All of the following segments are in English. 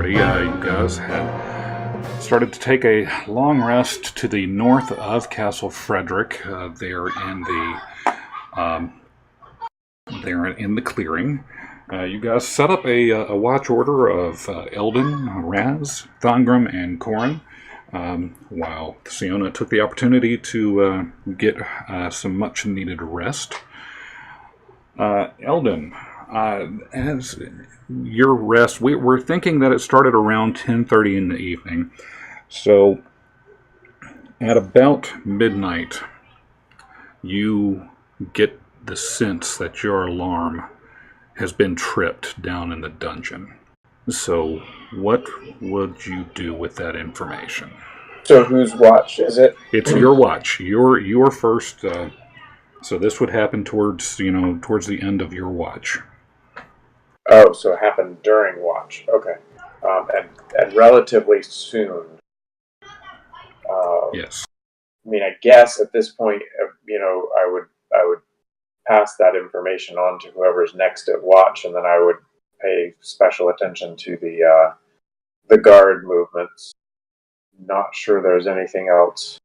Tojourey, you guys had started to take a long rest to the north of Castle Frederick. They're in the clearing. You guys set up a watch order of Eldon, Raz, Thongrim, and Corin, while Siona took the opportunity to get some much-needed rest. Eldon, as your rest, we're thinking that it started around 10:30 in the evening. So, at about midnight, you get the sense that your alarm has been tripped down in the dungeon. So, what would you do with that information? So, whose watch is it? It's your watch. Your first. So this would happen towards the end of your watch. Oh, so it happened during watch. Okay, and relatively soon. Yes. I mean, I guess at this point, I would pass that information on to whoever's next at watch, and then I would pay special attention to the guard movements. Not sure there's anything else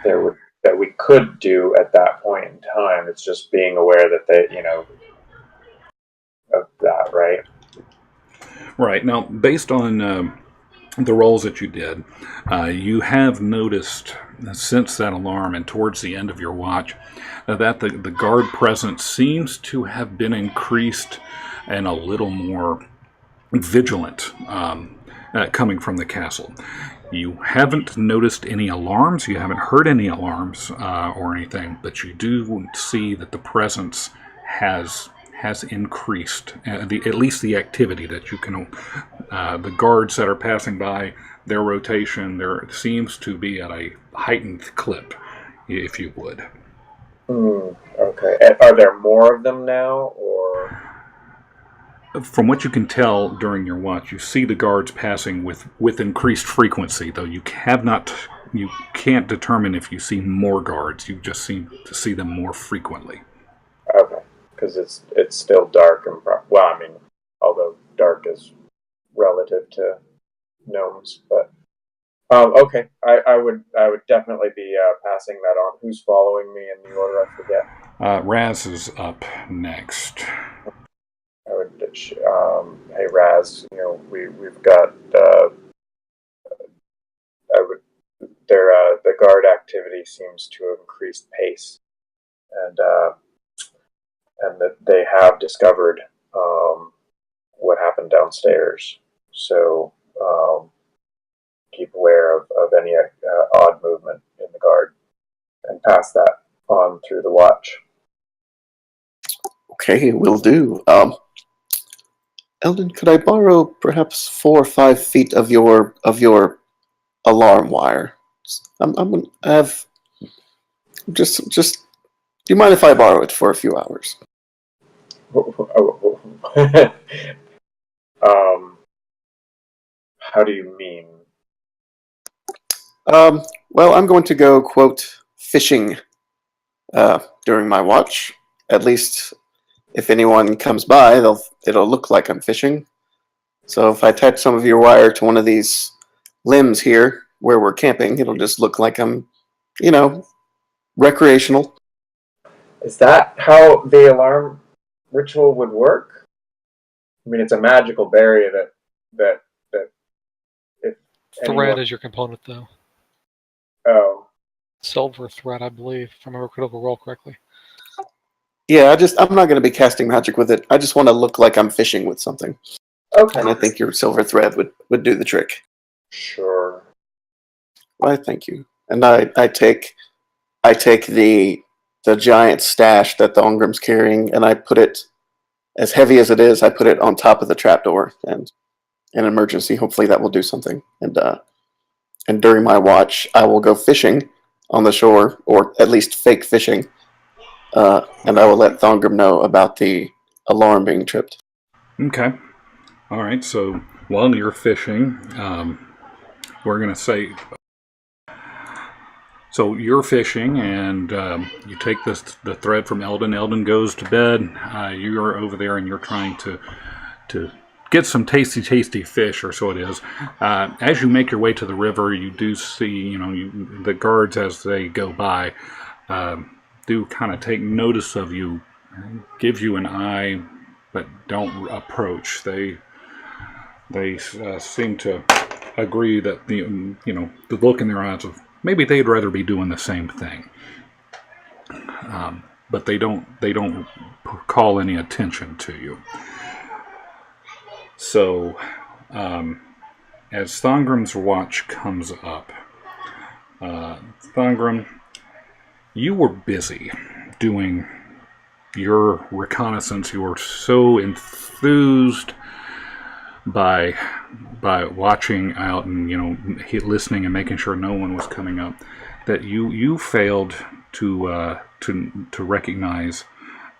that we could do at that point in time. It's just being aware that of that, right? Right. Now, based on the rolls that you did, you have noticed since that alarm and towards the end of your watch that the guard presence seems to have been increased and a little more vigilant coming from the castle. You haven't noticed any alarms, you haven't heard any alarms or anything, but you do see that the presence has increased, at least the activity that you can, the guards that are passing by, their rotation, there seems to be at a heightened clip, if you would. Okay. Are there more of them now, or? From what you can tell during your watch, you see the guards passing with increased frequency, though you can't determine if you see more guards. You just seem to see them more frequently. Okay, because it's still dark and although dark is relative to gnomes, but okay. I would definitely be passing that on. Who's following me in the order? I forget. Raz is up next. I would, hey Raz, we've got the guard activity seems to have increased pace, and that they have discovered what happened downstairs. So keep aware of any odd movement in the guard, and pass that on through the watch. Okay, will do. Eldon, could I borrow perhaps 4 or 5 feet of your alarm wire? I'm gonna have just. Do you mind if I borrow it for a few hours? How do you mean? Well, I'm going to go, quote, fishing during my watch. At least, if anyone comes by, it'll look like I'm fishing. So if I attach some of your wire to one of these limbs here where we're camping, it'll just look like I'm, recreational. Is that how the alarm ritual would work? I mean, it's a magical barrier that if thread is your component, though. Oh. Silver thread, I believe, if I remember critical roll correctly. Yeah, I'm not going to be casting magic with it. I just want to look like I'm fishing with something. Okay. And I think your silver thread would do the trick. Sure. Why, thank you. And I take the giant stash that the Ongrim's carrying, and I put it, as heavy as it is, I put it on top of the trapdoor. And in an emergency, hopefully that will do something. And during my watch, I will go fishing on the shore, or at least fake fishing. And I will let Thongrim know about the alarm being tripped. Okay. All right. So while you're fishing, we're going to say... So you're fishing, and you take the thread from Eldon. Eldon goes to bed. You're over there, and you're trying to get some tasty, tasty fish, or so it is. As you make your way to the river, you do see, the guards as they go by do kind of take notice of you, give you an eye, but don't approach. They seem to agree that the look in their eyes of maybe they'd rather be doing the same thing, but they don't call any attention to you. So, as Thongram's watch comes up, Thongram, you were busy doing your reconnaissance. You were so enthused by watching out and listening and making sure no one was coming up that you failed to recognize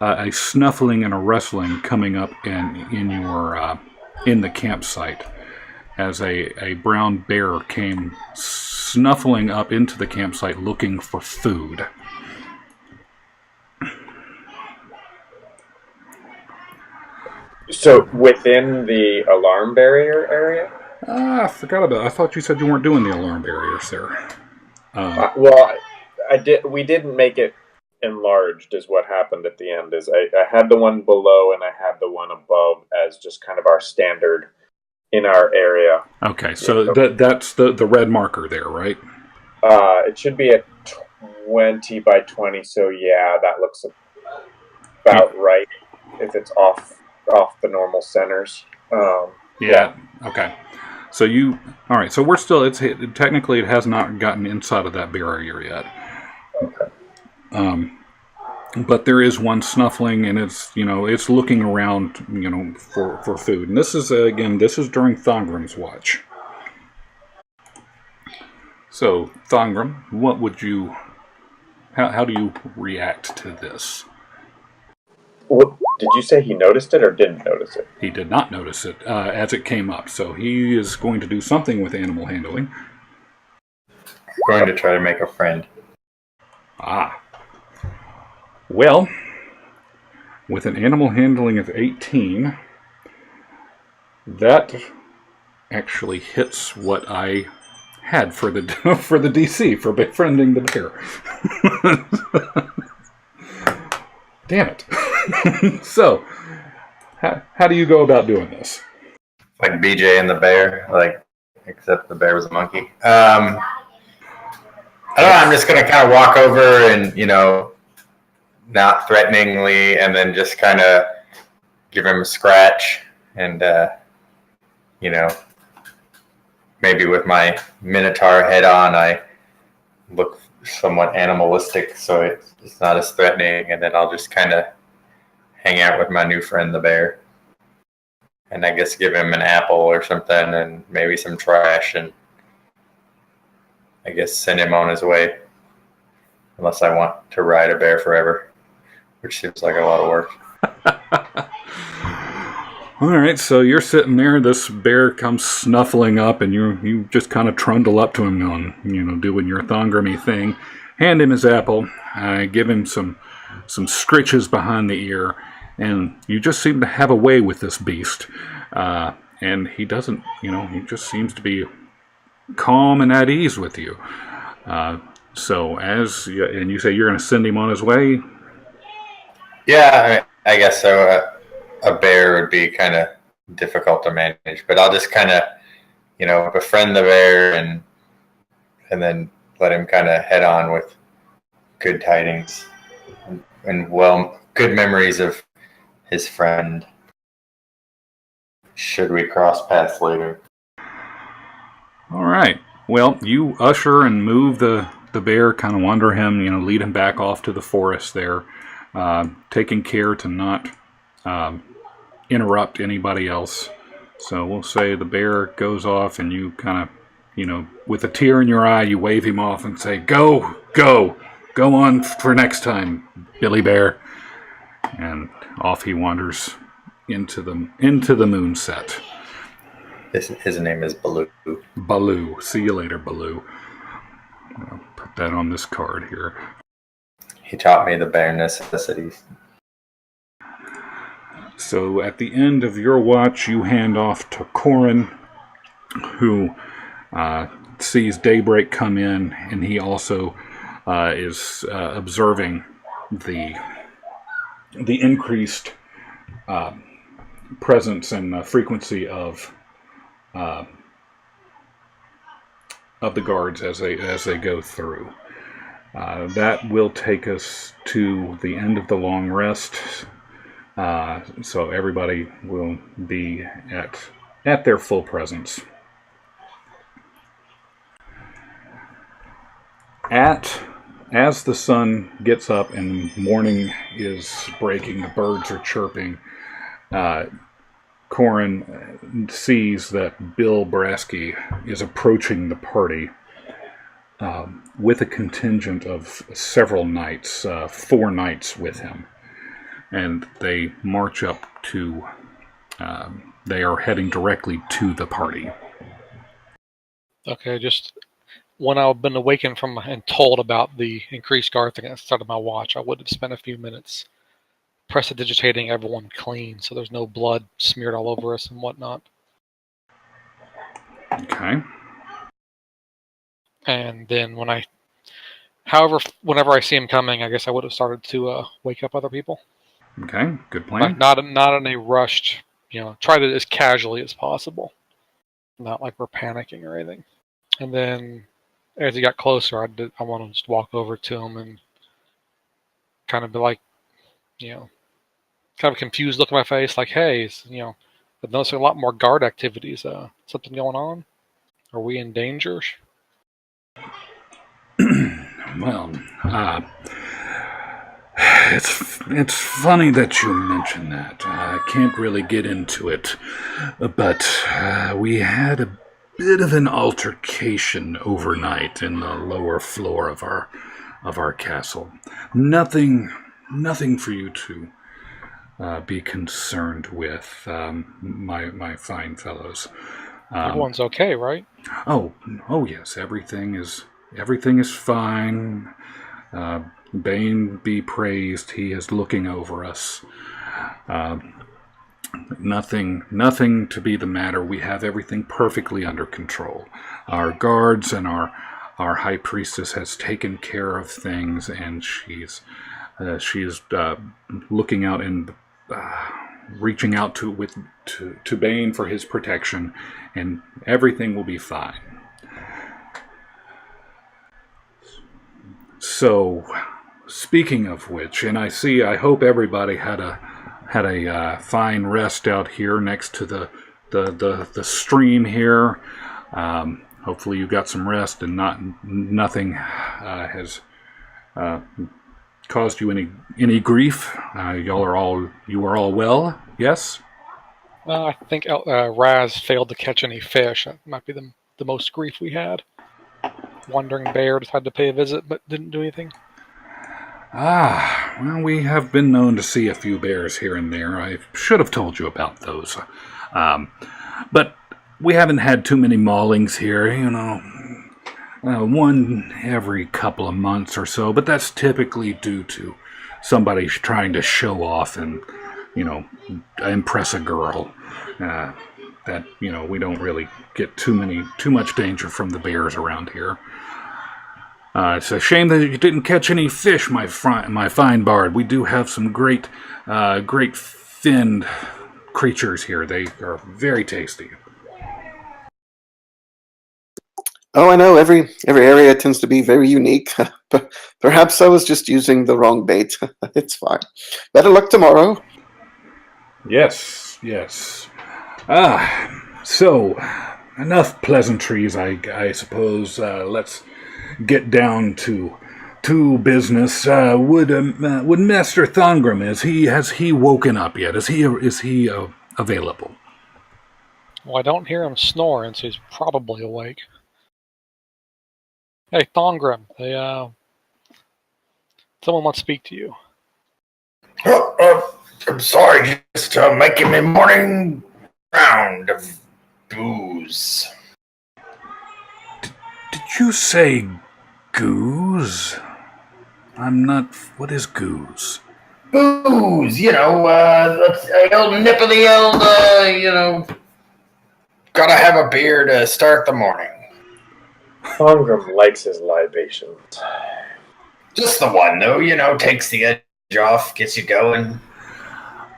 a snuffling and a rustling coming up in the campsite as a brown bear came snuffling up into the campsite looking for food. So within the alarm barrier area? I forgot about it. I thought you said you weren't doing the alarm barriers there. Well, I did. We didn't make it enlarged. Is what happened at the end. Is I had the one below and I had the one above as just kind of our standard in our area. Okay, so that's the red marker there, right? It should be a 20 by 20. So yeah, that looks about right. If it's off the normal centers. Yeah. Okay. So all right. So we're still. Technically it has not gotten inside of that barrier yet. Okay. But there is one snuffling, and it's looking around for food. And this is during Thongram's watch. So Thongram, what would you? How do you react to this? What, did you say he noticed it or didn't notice it? He did not notice it as it came up, so he is going to do something with animal handling. Going to try to make a friend. Well, with an animal handling of 18, that actually hits what I had for the DC for befriending the bear. Damn it. So, how do you go about doing this? Like BJ and the bear, except the bear was a monkey. I don't know, I'm just going to kind of walk over and, not threateningly, and then just kind of give him a scratch and, maybe with my Minotaur head on, I look somewhat animalistic, so it's not as threatening, and then I'll just kind of hang out with my new friend the bear, and I guess give him an apple or something and maybe some trash, and I guess send him on his way, unless I want to ride a bear forever, which seems like a lot of work. All right, so you're sitting there, this bear comes snuffling up, and you just kind of trundle up to him on, doing your Thongramy thing, hand him his apple, give him some scritches behind the ear, and you just seem to have a way with this beast. And he doesn't, he just seems to be calm and at ease with you. So and you say you're going to send him on his way? Yeah, I guess so. A bear would be kind of difficult to manage, but I'll just kind of, befriend the bear and then let him kind of head on with good tidings and good memories of his friend, should we cross paths later. All right. Well, you usher and move the bear, kind of wander him, lead him back off to the forest there, taking care to not interrupt anybody else. So we'll say the bear goes off and you kind of, with a tear in your eye, you wave him off and say, go on for next time, Billy Bear. And off he wanders into the moonset. His name is Baloo. Baloo. See you later, Baloo. I'll put that on this card here. He taught me the bare necessities. So at the end of your watch, you hand off to Corin, who sees daybreak come in, and he also is observing the increased presence and frequency of the guards as they go through. That will take us to the end of the long rest. So everybody will be at their full presence. As the sun gets up and morning is breaking, the birds are chirping, Corin sees that Bill Brasky is approaching the party with a contingent of several knights, 4 knights with him. And they march up to, they are heading directly to the party. Okay, just when I've been awakened from and told about the increased guard thing at the start of my watch, I would have spent a few minutes prestidigitating everyone clean so there's no blood smeared all over us and whatnot. Okay. And then whenever I see him coming, I guess I would have started to wake up other people. Okay, good plan. Like not in a rushed, try to as casually as possible. Not like we're panicking or anything. And then as he got closer, I want to just walk over to him and kind of be like, kind of confused look on my face, like, hey, I've noticed a lot more guard activities. Something going on? Are we in danger? Well, it's funny that you mention that. I can't really get into it, but we had a bit of an altercation overnight in the lower floor of our castle. Nothing for you to be concerned with, my fine fellows. Everyone's okay, right? Oh yes, everything is fine. Bane be praised, he is looking over us. Nothing to be the matter. We have everything perfectly under control. Our guards and our high priestess has taken care of things, and she's looking out and reaching out to Bane for his protection, and everything will be fine. So, speaking of which, and I hope everybody had a fine rest out here next to the stream here. Hopefully you got some rest and nothing has caused you any grief. You are all well. Yes. I think Raz failed to catch any fish. That might be the most grief we had. Wandering bear decided to pay a visit, but didn't do anything. Well, we have been known to see a few bears here and there. I should have told you about those. But we haven't had too many maulings here, one every couple of months or so, but that's typically due to somebody trying to show off and, impress a girl. That, we don't really get too much danger from the bears around here. It's a shame that you didn't catch any fish, my fine bard. We do have some great finned creatures here. They are very tasty. Oh, I know. Every area tends to be very unique. Perhaps I was just using the wrong bait. It's fine. Better luck tomorrow. Yes. So enough pleasantries, I suppose. Let's get down to business. Would Master Thongrim, has he woken up yet? Is he available? Well, I don't hear him snoring, so he's probably awake. Hey, Thongrim, someone wants to speak to you. I'm sorry, just making my morning round of booze. Did you say goose? I'm not. What is goose? Booze, the old nip of the old, gotta have a beer to start the morning. Ongram likes his libations. Just the one, though, takes the edge off, gets you going.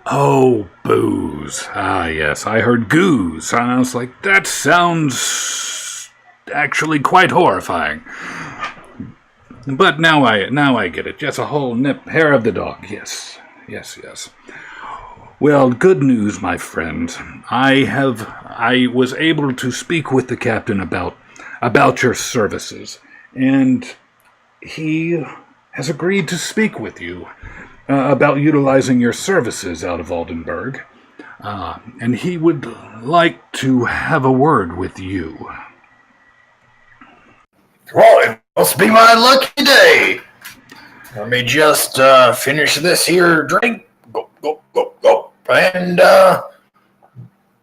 Oh, booze. Ah, yes, I heard goose, and I was like, that sounds actually quite horrifying. But now I get it. Just a whole hair of the dog. Yes. Well, good news, my friend. I was able to speak with the captain about your services, and he has agreed to speak with you about utilizing your services out of Oldenburg, and he would like to have a word with you. Well, it must be my lucky day. Let me just finish this here drink. Go. And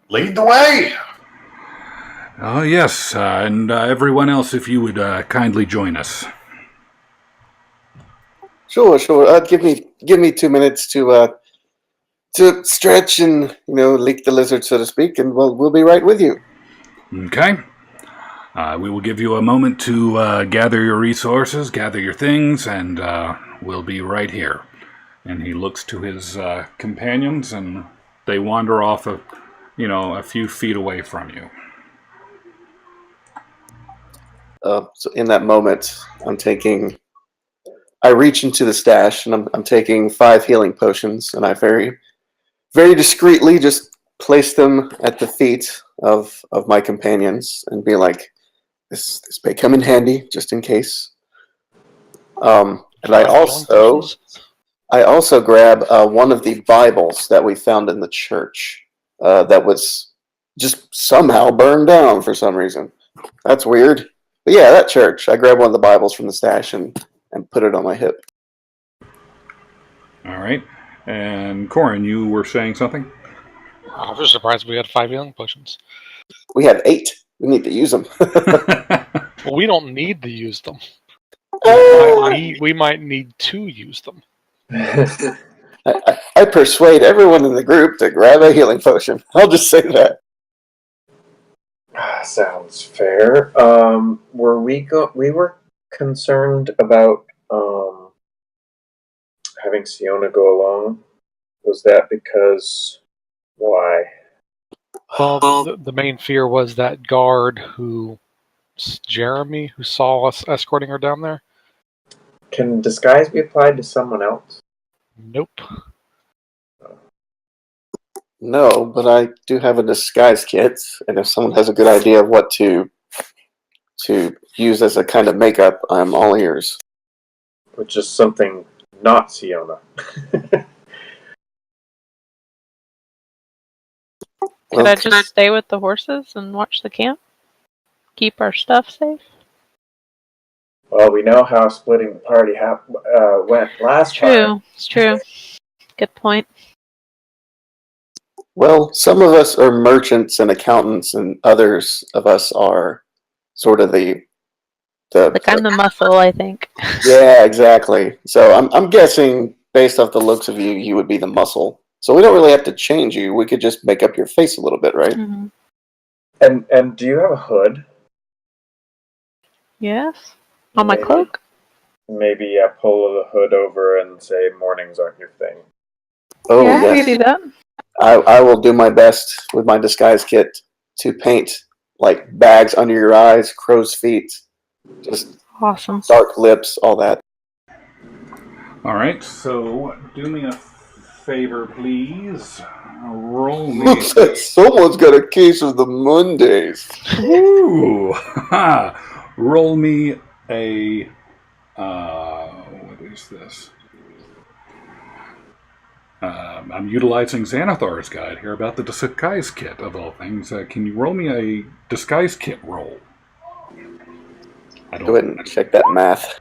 lead the way. Oh, yes, and everyone else, if you would kindly join us. Sure. Give me 2 minutes to stretch and leak the lizard, so to speak, and we'll be right with you. Okay. We will give you a moment to gather your resources, gather your things, and we'll be right here. And he looks to his companions, and they wander off a few feet away from you. So in that moment, I reach into the stash, and I'm taking 5 healing potions, and I very, very discreetly just place them at the feet of my companions, and be like, this may come in handy, just in case. And I also grab one of the Bibles that we found in the church that was just somehow burned down for some reason. That's weird. But yeah, that church. I grabbed one of the Bibles from the stash and put it on my hip. All right. And Corin, you were saying something? I was surprised we had 5 healing potions. We have 8. We need to use them. Well, we don't need to use them. We might need to use them. I persuade everyone in the group to grab a healing potion. I'll just say that. Sounds fair. We were concerned about having Siona go along. Was that because why? Well, the main fear was that guard Jeremy, who saw us escorting her down there. Can disguise be applied to someone else? Nope. No, but I do have a disguise kit, and if someone has a good idea of what to use as a kind of makeup, I'm all ears. But just something not Siona. Could I just stay with the horses and watch the camp? Keep our stuff safe? Well, we know how splitting the party went last time. It's true. Good point. Well, some of us are merchants and accountants, and others of us are sort of the Like I'm the muscle, I think. Yeah, exactly. So I'm guessing, based off the looks of you, you would be the muscle. So we don't really have to change you. We could just make up your face a little bit, right? Mm-hmm. And do you have a hood? Yes. On my cloak? Maybe pull the hood over and say mornings aren't your thing. Oh, yeah, yes. I can do that. I will do my best with my disguise kit to paint like bags under your eyes, crow's feet, just awesome. Dark lips, all that. All right, so do me a favor, please. Roll me. Looks like someone's got a case of the Mondays. Ooh, roll me a. What is this? I'm utilizing Xanathar's guide here about the disguise kit of all things. Can you roll me a disguise kit roll? Go ahead and check that math.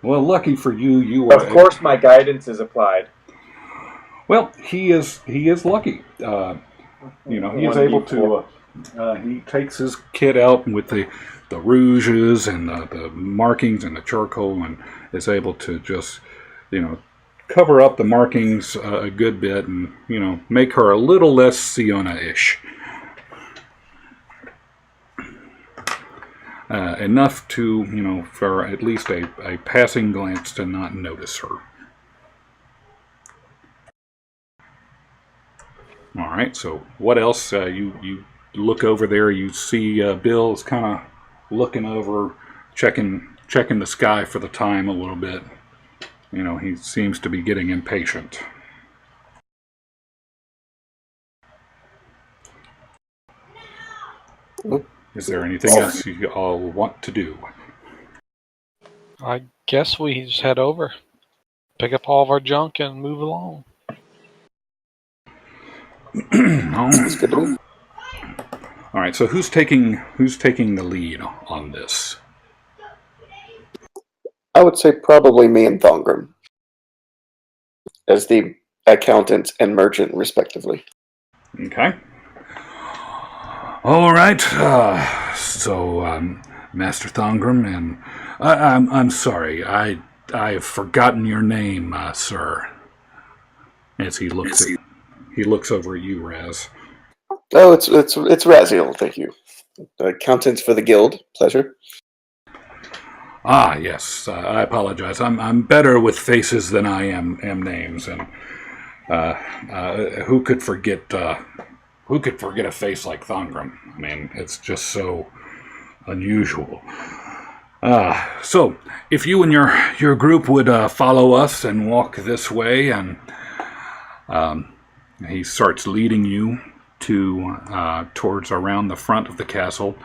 Well, lucky for you, you were. Of course, my guidance is applied. Well, he is lucky. He is able to. He takes his kit out with the rouges and the markings and the charcoal, and is able to just, cover up the markings a good bit and, make her a little less Siona-ish. Enough to, for at least a passing glance to not notice her. All right, so what else? You look over there, you see Bill's kind of looking over, checking the sky for the time a little bit. He seems to be getting impatient. Is there anything else you all want to do? I guess we just head over, pick up all of our junk, and move along. That's good to me. All right, so who's taking the lead on this? I would say probably me and Thongrim as the accountant and merchant, respectively. Okay. All right. Master Thongrim, and I'm sorry, I've forgotten your name, sir. As he looks over at you, Raz. Oh, it's Raziel, thank you. Accountants for the guild, pleasure. Ah, yes. I apologize. I'm better with faces than I am names, and who could forget a face like Thongrim? I mean, it's just so unusual. So, if you and your group would follow us and walk this way, and he starts leading you towards around the front of the castle.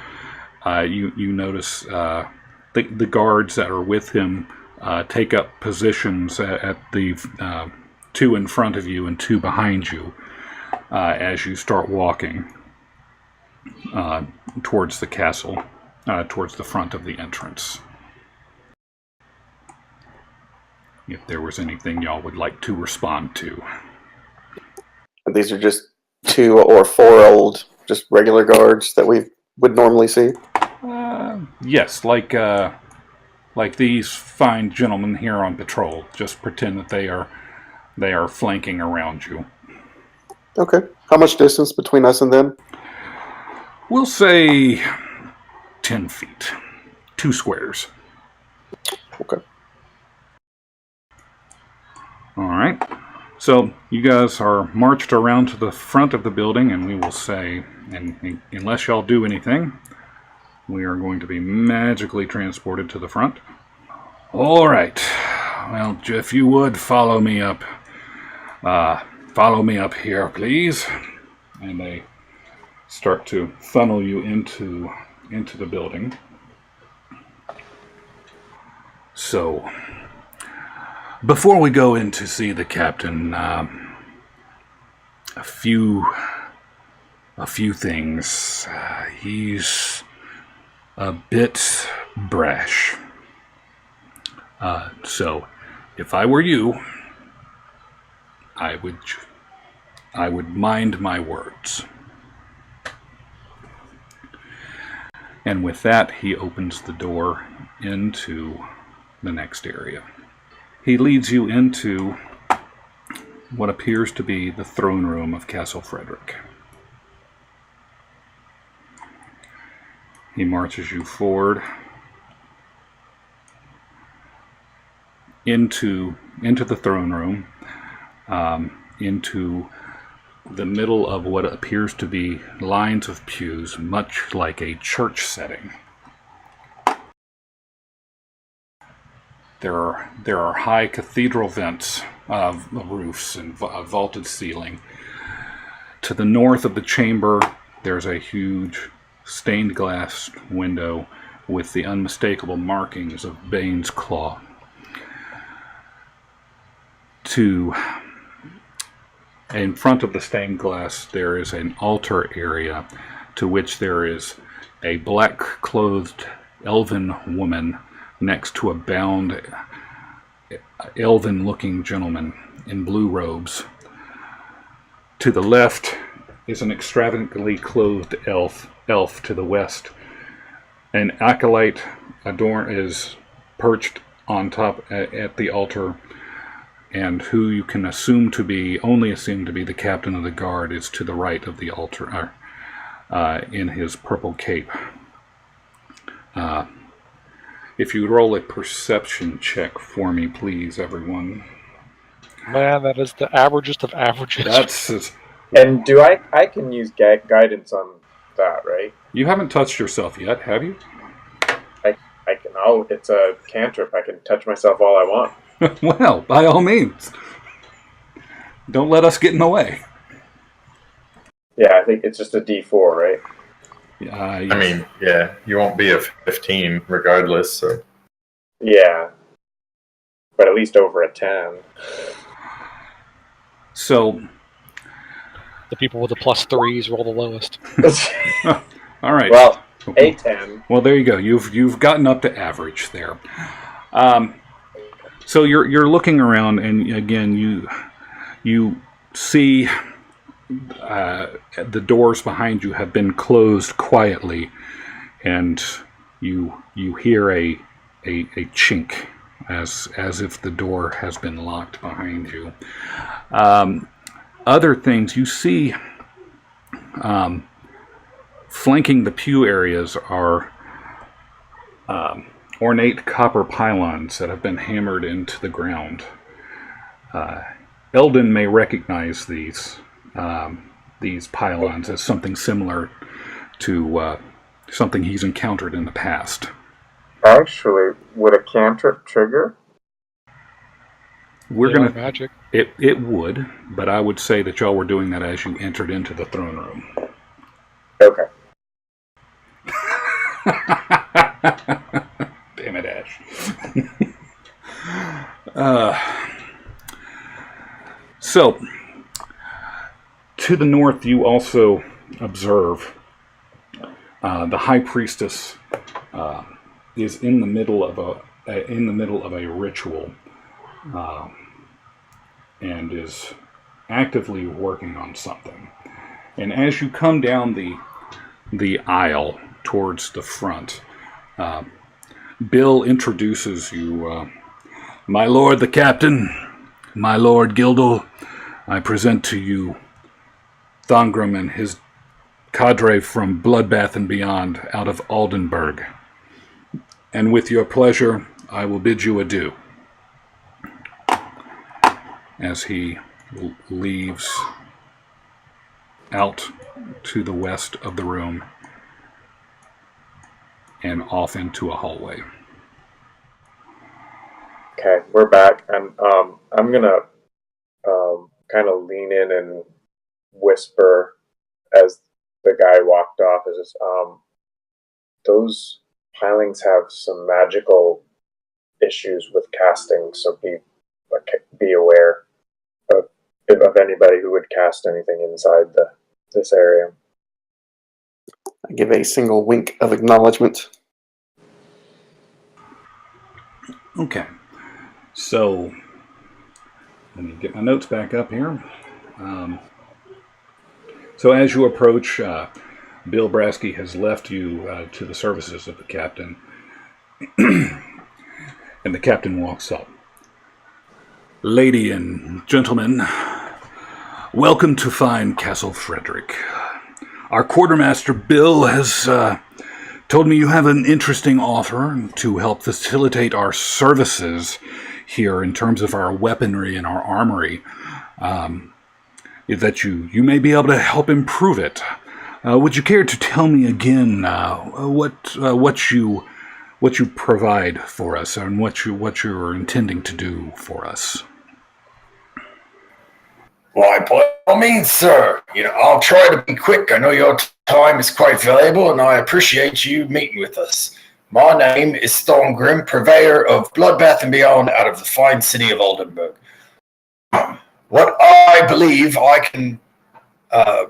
You notice the guards that are with him take up positions at the two in front of you and two behind you as you start walking towards the castle, towards the front of the entrance. If there was anything y'all would like to respond to. And these are just 2 or 4 old, just regular guards that we would normally see? Yes, like these fine gentlemen here on patrol. Just pretend that they are flanking around you. Okay. How much distance between us and them? We'll say 10 feet. 2 squares. Okay. All right. So you guys are marched around to the front of the building, and we will say, and unless y'all do anything, we are going to be magically transported to the front. All right. Well, if you would follow me up here, please. And they start to funnel you into the building. So, before we go in to see the captain, a few things. He's a bit brash. So, if I were you, I would mind my words. And with that, he opens the door into the next area. He leads you into what appears to be the throne room of Castle Frederick. He marches you forward into the throne room, into the middle of what appears to be lines of pews, much like a church setting. There are high cathedral vents of roofs and a vaulted ceiling. To the north of the chamber, there's a huge stained glass window with the unmistakable markings of Bane's claw. In front of the stained glass, there is an altar area to which there is a black-clothed elven woman next to a bound elven-looking gentleman in blue robes. To the left is an extravagantly clothed elf to the west, An acolyte is perched on top at the altar, and who you can only assume to be the captain of the guard is to the right of the altar, in his purple cape. If you roll a perception check for me, please, everyone. Man, that is the averagest of averages. And I can use guidance on that, right? You haven't touched yourself yet, have you? I can. It's a cantrip. I can touch myself all I want. Well, by all means. Don't let us get in the way. Yeah, I think it's just a D4, right? Yes. I mean, yeah, you won't be a 15 regardless. So. Yeah, but at least over a 10. So, The people with the +3s roll the lowest. all right. Well, a 10. Well, there you go. You've gotten up to average there. So you're looking around, and again you see the doors behind you have been closed quietly, and you hear a chink as if the door has been locked behind you. Other things you see, flanking the pew areas are ornate copper pylons that have been hammered into the ground. Eldon may recognize these pylons as something similar to something he's encountered in the past. Actually, would a cantrip trigger? We're gonna magic. It would, but I would say that y'all were doing that as you entered into the throne room. Okay. Damn it, Ash. So, to the north, you also observe the high priestess is in the middle of a ritual, and is actively working on something. And as you come down the aisle towards the front, Bill introduces you, my lord the captain, my lord Gildle. I present to you Thongrim and his cadre from Bloodbath and beyond out of Aldenburg. And with your pleasure, I will bid you adieu. As he leaves out to the west of the room and off into a hallway. Okay, we're back, and I'm gonna kind of lean in and whisper as the guy walked off. Those pilings have some magical issues with casting, so be aware of anybody who would cast anything inside this area. I give a single wink of acknowledgement. Okay, so let me get my notes back up here. So as you approach, Bill Brasky has left you to the services of the captain, and the captain walks up. Lady and gentlemen, welcome to fine Castle Frederick. Our quartermaster Bill has told me you have an interesting offer to help facilitate our services here in terms of our weaponry and our armory. That you may be able to help improve it. Would you care to tell me again what you provide for us and what you're intending to do for us? Why, by all means, sir. I'll try to be quick. I know your time is quite valuable, and I appreciate you meeting with us. My name is Thorngrim, purveyor of Bloodbath and Beyond out of the fine city of Oldenburg. What I believe I can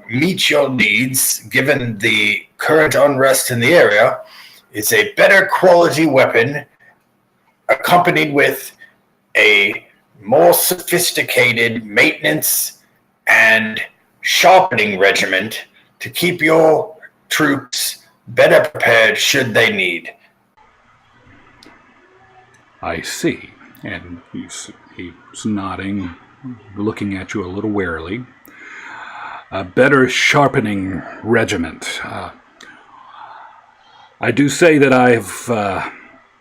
meet your needs, given the current unrest in the area, is a better quality weapon accompanied with a more sophisticated maintenance and sharpening regiment to keep your troops better prepared should they need. I see. And he's nodding, looking at you a little warily. A better sharpening regiment. I do say that I've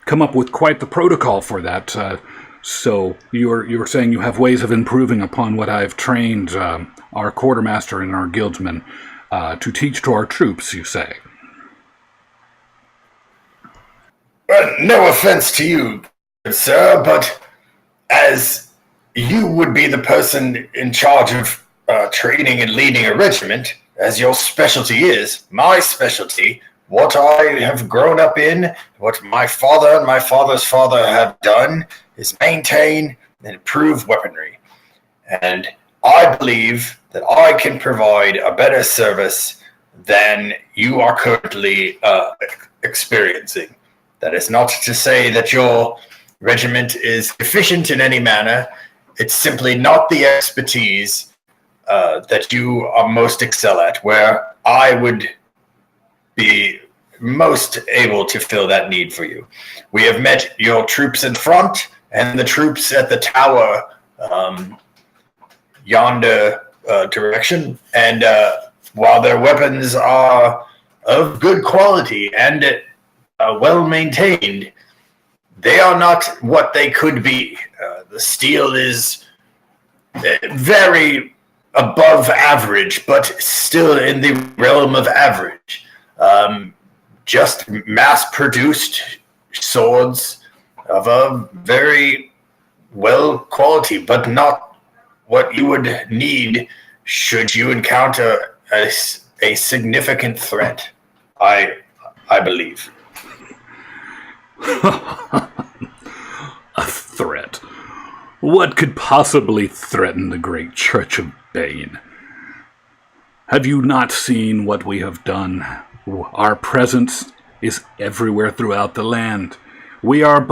come up with quite the protocol for that. So you're saying you have ways of improving upon what I've trained our quartermaster and our guildsmen to teach to our troops, you say? Well, no offense to you, sir, but as you would be the person in charge of training and leading a regiment, as your specialty is, my specialty, what I have grown up in, what my father and my father's father have done, is maintain and improve weaponry. And I believe that I can provide a better service than you are currently experiencing. That is not to say that your regiment is deficient in any manner. It's simply not the expertise that you are most excel at, where I would be most able to fill that need for you. We have met your troops in front and the troops at the tower yonder direction, and while their weapons are of good quality and well maintained, they are not what they could be. The steel is very above average, but still in the realm of average. Just mass-produced swords of a very well quality, but not what you would need should you encounter a significant threat, I believe. A threat? What could possibly threaten the great Church of Bane? Have you not seen what we have done? Our presence is everywhere throughout the land. We are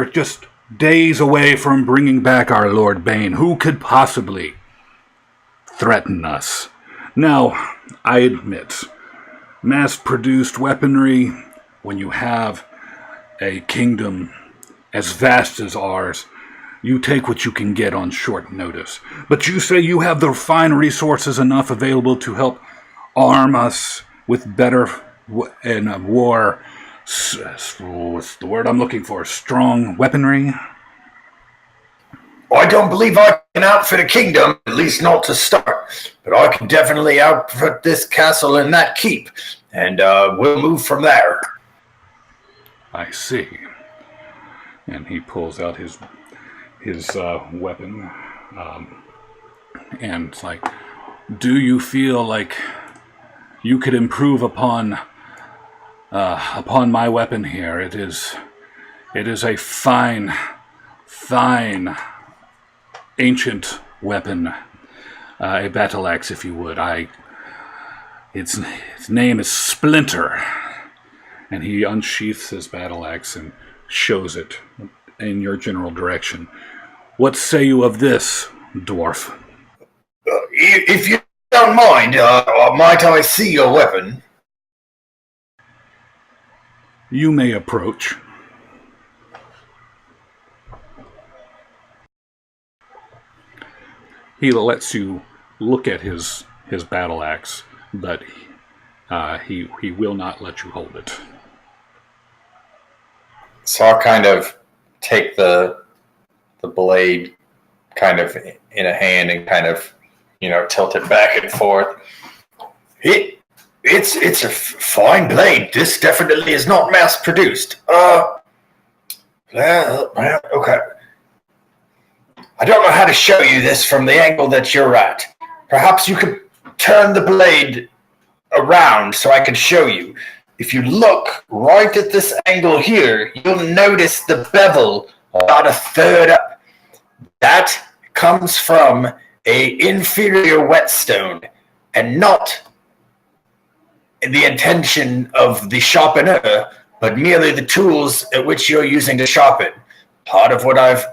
just days away from bringing back our Lord Bane. Who could possibly threaten us? Now, I admit, mass-produced weaponry, when you have a kingdom as vast as ours, you take what you can get on short notice. But you say you have the fine resources enough available to help arm us with better war. What's the word I'm looking for? Strong weaponry? I don't believe I can outfit a kingdom, at least not to start. But I can definitely outfit this castle and that keep, and we'll move from there. I see. And he pulls out his weapon, and it's like, do you feel like you could improve upon my weapon here? It is a fine ancient weapon, a battle axe, if you would. Its name is Splinter, and he unsheaths his battle axe and shows it in your general direction. What say you of this, dwarf? If you don't mind, might I see your weapon? You may approach. He lets you look at his battle axe, but he will not let you hold it. So I'll kind of take the blade kind of in a hand and kind of, tilt it back and forth. It's a fine blade. This definitely is not mass produced. Okay. I don't know how to show you this from the angle that you're at. Perhaps you could turn the blade around so I can show you. If you look right at this angle here, you'll notice the bevel about a third up. That comes from a inferior whetstone and not the intention of the sharpener, but merely the tools at which you're using to sharpen. Part of what I've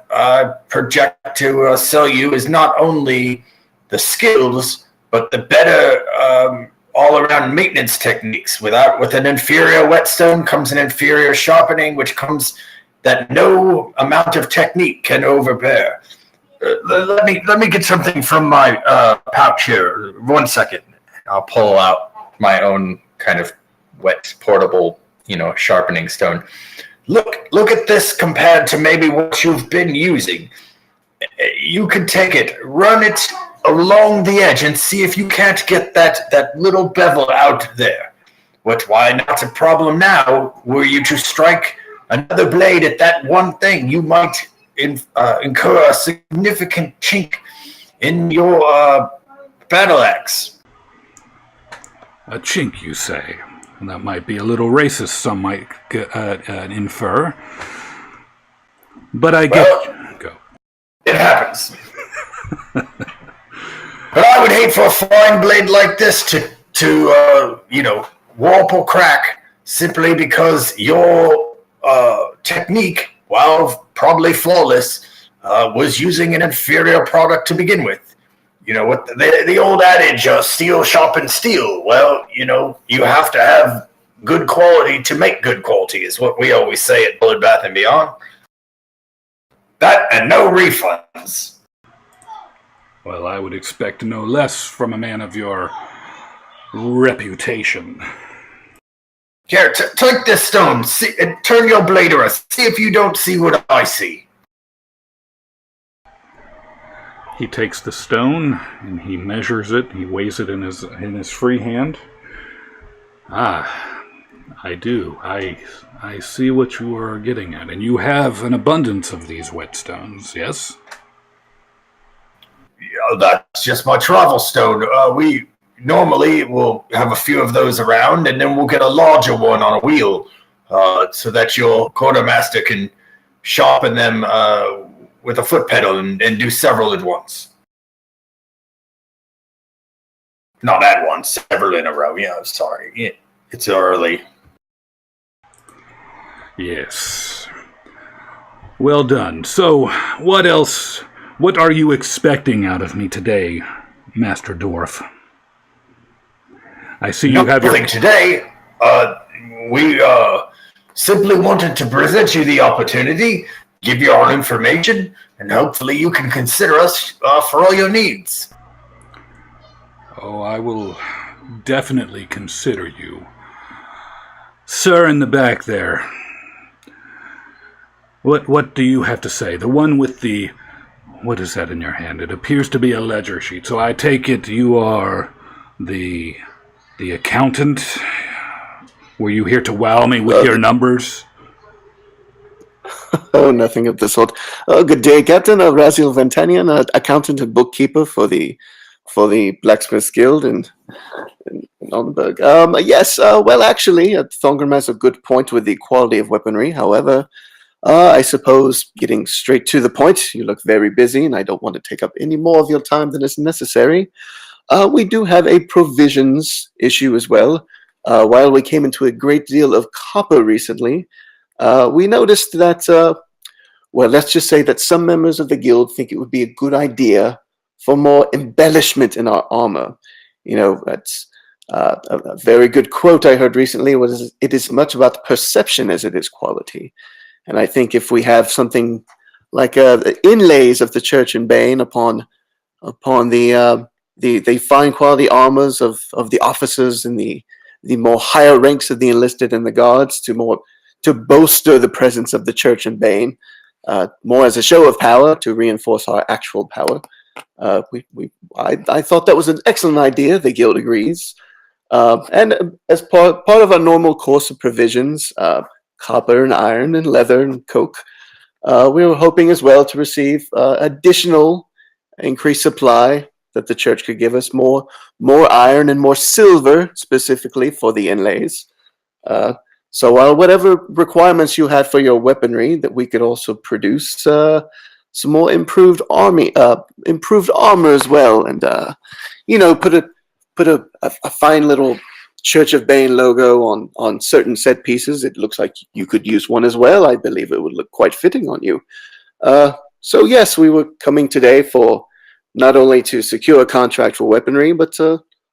project to sell you is not only the skills, but the better all-around maintenance techniques. With an inferior whetstone comes an inferior sharpening, which comes that no amount of technique can overbear. Let me get something from my pouch here. 1 second. I'll pull out my own kind of wet portable, sharpening stone. Look at this compared to maybe what you've been using. You could take it, run it along the edge, and see if you can't get that little bevel out there. But why not a problem now? Were you to strike another blade at that one thing, you might incur a significant chink in your battle axe. A chink, you say? That might be a little racist, some might infer. But I get... Go. It happens. But I would hate for a fine blade like this to warp or crack simply because your technique, while probably flawless, was using an inferior product to begin with. You know what the old adage, steel sharpens steel. Well, you have to have good quality to make good quality is what we always say at Bloodbath and Beyond. That and no refunds. Well, I would expect no less from a man of your reputation. Here, take this stone. See, turn your blade around. See if you don't see what I see. He takes the stone and he measures it. He weighs it in his free hand. Ah, I do. I see what you are getting at, and you have an abundance of these whetstones. Yes. Yeah, that's just my travel stone. We normally will have a few of those around, and then we'll get a larger one on a wheel, so that your quartermaster can sharpen them with a foot pedal and do several at once. Not at once, several in a row. Yeah, sorry. It's early. Yes. Well done. So, what else? What are you expecting out of me today, Master Dwarf? I see you have your... Nothing today. We simply wanted to present you the opportunity, give you our information, and hopefully you can consider us for all your needs. Oh, I will definitely consider you. Sir in the back there. What do you have to say? The one with the... What is that in your hand? It appears to be a ledger sheet, so I take it you are the accountant? Were you here to wow me with your numbers? Oh, nothing of the sort. Oh, good day, Captain. Raziel Ventanian, accountant and bookkeeper for the Blacksmiths Guild in Oldenburg. Yes, well, actually, Thongrim has a good point with the quality of weaponry. However, I suppose, getting straight to the point, you look very busy, and I don't want to take up any more of your time than is necessary. We do have a provisions issue as well. While we came into a great deal of copper recently, we noticed that, well, let's just say that some members of the guild think it would be a good idea for more embellishment in our armor. That's a very good quote I heard recently was, "It is much about perception as it is quality." And I think if we have something like the inlays of the Church and Bane upon the fine quality armors of the officers and the more higher ranks of the enlisted and the guards to bolster the presence of the Church and Bane, more as a show of power to reinforce our actual power. I thought that was an excellent idea. The guild agrees, and as part of our normal course of provisions, copper and iron and leather and coke, we were hoping as well to receive additional increased supply that the church could give us, more iron and more silver specifically for the inlays. So whatever requirements you had for your weaponry, that we could also produce some more improved armor as well, and put a fine little Church of Bane logo on certain set pieces. It looks like you could use one as well. I believe it would look quite fitting on you. So yes, we were coming today for not only to secure a contract for weaponry, but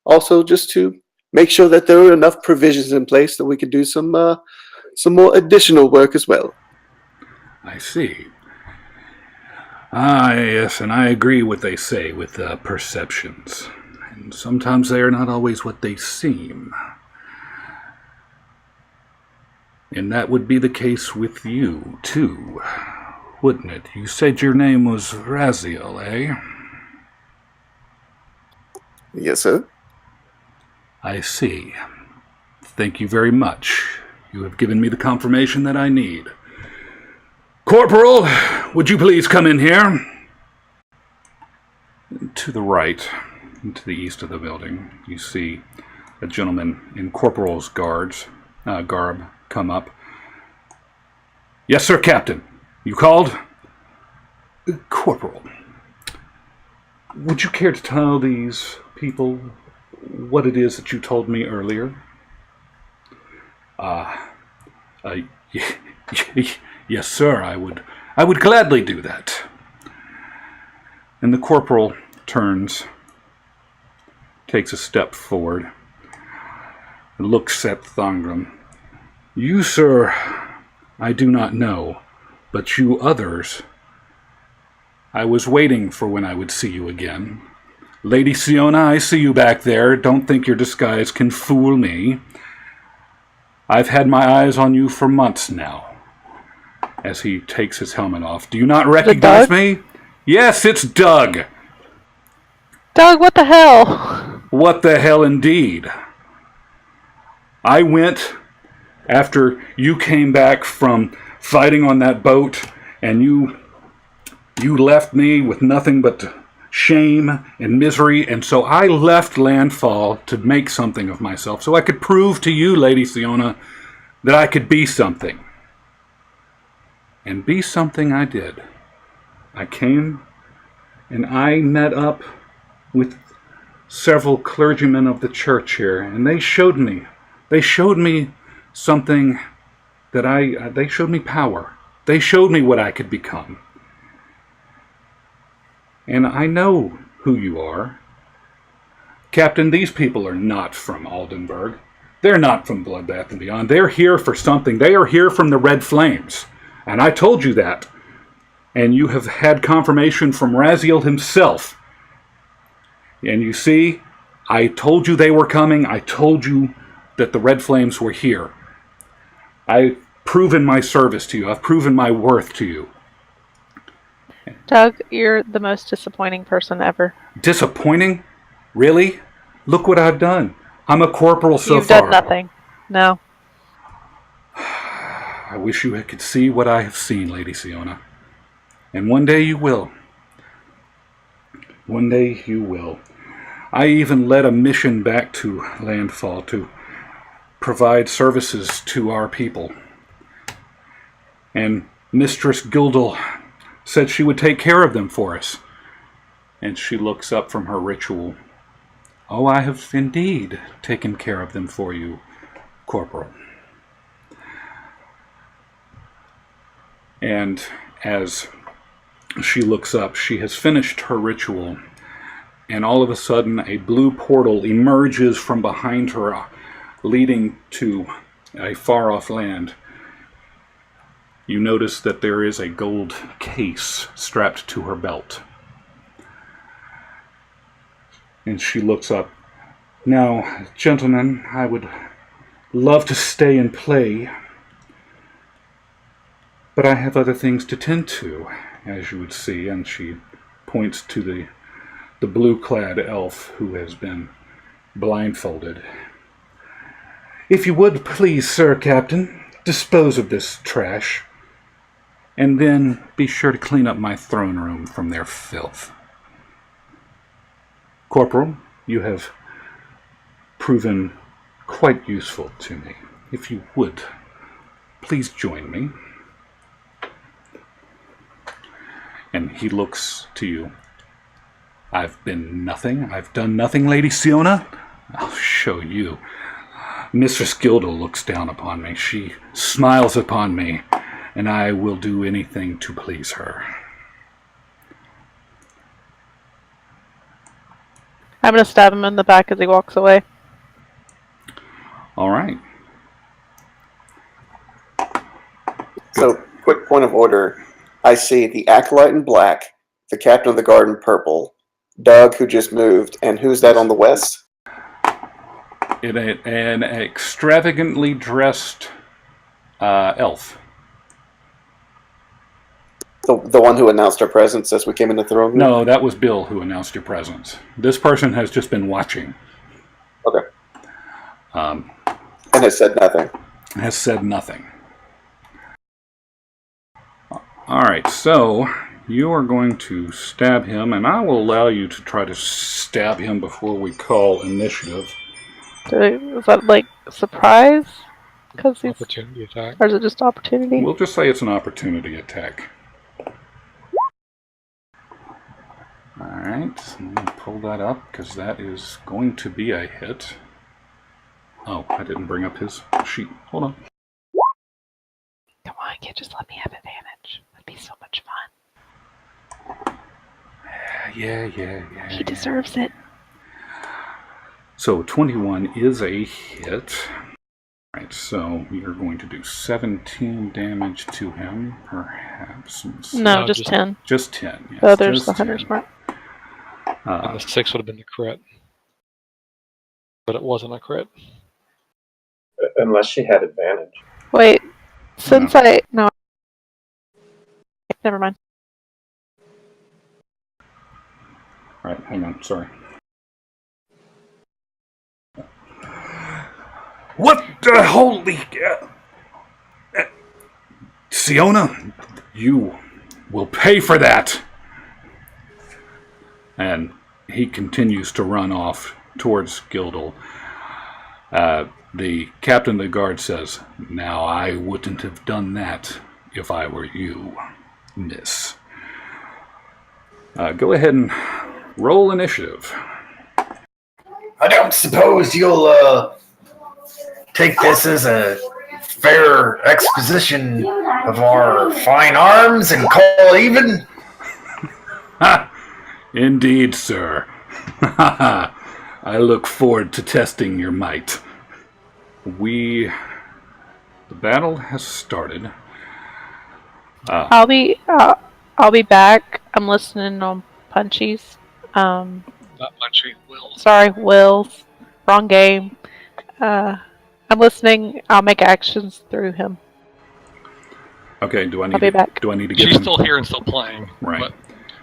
also just to make sure that there are enough provisions in place that we could do some more additional work as well. I see. Ah, yes, and I agree what they say with perceptions. And sometimes they are not always what they seem. And that would be the case with you, too, wouldn't it? You said your name was Raziel, eh? Yes, sir. I see. Thank you very much. You have given me the confirmation that I need. Corporal, would you please come in here? To the right, to the east of the building, you see a gentleman in corporal's garb come up. Yes, sir, Captain. You called? Corporal, would you care to tell these people what it is that you told me earlier? Yes, sir, I would gladly do that. And the corporal turns, takes a step forward, and looks at Thongrim. You, sir, I do not know, but you others, I was waiting for when I would see you again. Lady Siona, I see you back there. Don't think your disguise can fool me. I've had my eyes on you for months now. As he takes his helmet off. Do you not recognize me? Yes, it's Doug. Doug, what the hell? What the hell indeed. I went after you came back from fighting on that boat, and you left me with nothing but shame and misery, and so I left Landfall to make something of myself, so I could prove to you, Lady Siona, that I could be something. And be something I did. I came and I met up with several clergymen of the church here, and they showed me something that they showed me power. They showed me what I could become. And I know who you are. Captain, these people are not from Aldenburg. They're not from Bloodbath and Beyond. They're here for something. They are here from the Red Flames. And I told you that. And you have had confirmation from Raziel himself. And you see, I told you they were coming. I told you that the Red Flames were here. I've proven my service to you. I've proven my worth to you. Doug, you're the most disappointing person ever. Disappointing? Really? Look what I've done. I'm a corporal so far. You've done nothing. No. I wish you could see what I have seen, Lady Siona. And one day you will. One day you will. I even led a mission back to Landfall to provide services to our people. And Mistress Gildel said she would take care of them for us. And she looks up from her ritual. Oh, I have indeed taken care of them for you, Corporal. And as she looks up, she has finished her ritual, and all of a sudden a blue portal emerges from behind her, leading to a far-off land. You notice that there is a gold case strapped to her belt. And she looks up. Now, gentlemen, I would love to stay and play, but I have other things to tend to, as you would see. And she points to the blue-clad elf who has been blindfolded. If you would, please, Sir Captain, dispose of this trash, and then be sure to clean up my throne room from their filth. Corporal, you have proven quite useful to me. If you would, please join me. And he looks to you. I've been nothing. I've done nothing, Lady Siona. I'll show you. Mistress Gildel looks down upon me. She smiles upon me, and I will do anything to please her. I'm going to stab him in the back as he walks away. All right. So, quick point of order. I see the Acolyte in black, the Captain of the Guard in purple, Doug, who just moved, and who's that on the west? An extravagantly dressed elf. The one who announced our presence as we came into the throne room? No, that was Bill who announced your presence. This person has just been watching. Okay. And has said nothing. Has said nothing. All right, so you are going to stab him, and I will allow you to try to stab him before we call initiative. Is that like surprise? Because he's, Opportunity attack. or is it just opportunity? We'll just say it's an opportunity attack. All right, let me pull that up because that is going to be a hit. Oh, I didn't bring up his sheet. Hold on. Come on, kid, just let me have advantage. That'd be so much fun. Yeah. He deserves it. So 21 is a hit. All right, so you're going to do 17 damage to him, perhaps. No, just 10. Just 10. Yes, Oh, there's just the hunter's 10. mark. And the 6 would have been the crit. But it wasn't a crit. Unless she had advantage. Wait, since no. Never mind. All right, hang on. Sorry. What the holy... Siona, you will pay for that! And he continues to run off towards Gildal. The captain of the guard says, "Now I wouldn't have done that if I were you, miss." Go ahead and roll initiative. I don't suppose you'll take this as a fair exposition of our fine arms and call even? Ha! Indeed, sir. I look forward to testing your might. The battle has started. I'll be back. I'm listening on Punchies. Not Punchy, Will. Sorry, Will's. Wrong game. I'm listening. I'll make actions through him. Okay, do I I'll be back. Do I need to give She's him... still here and still playing. Right. But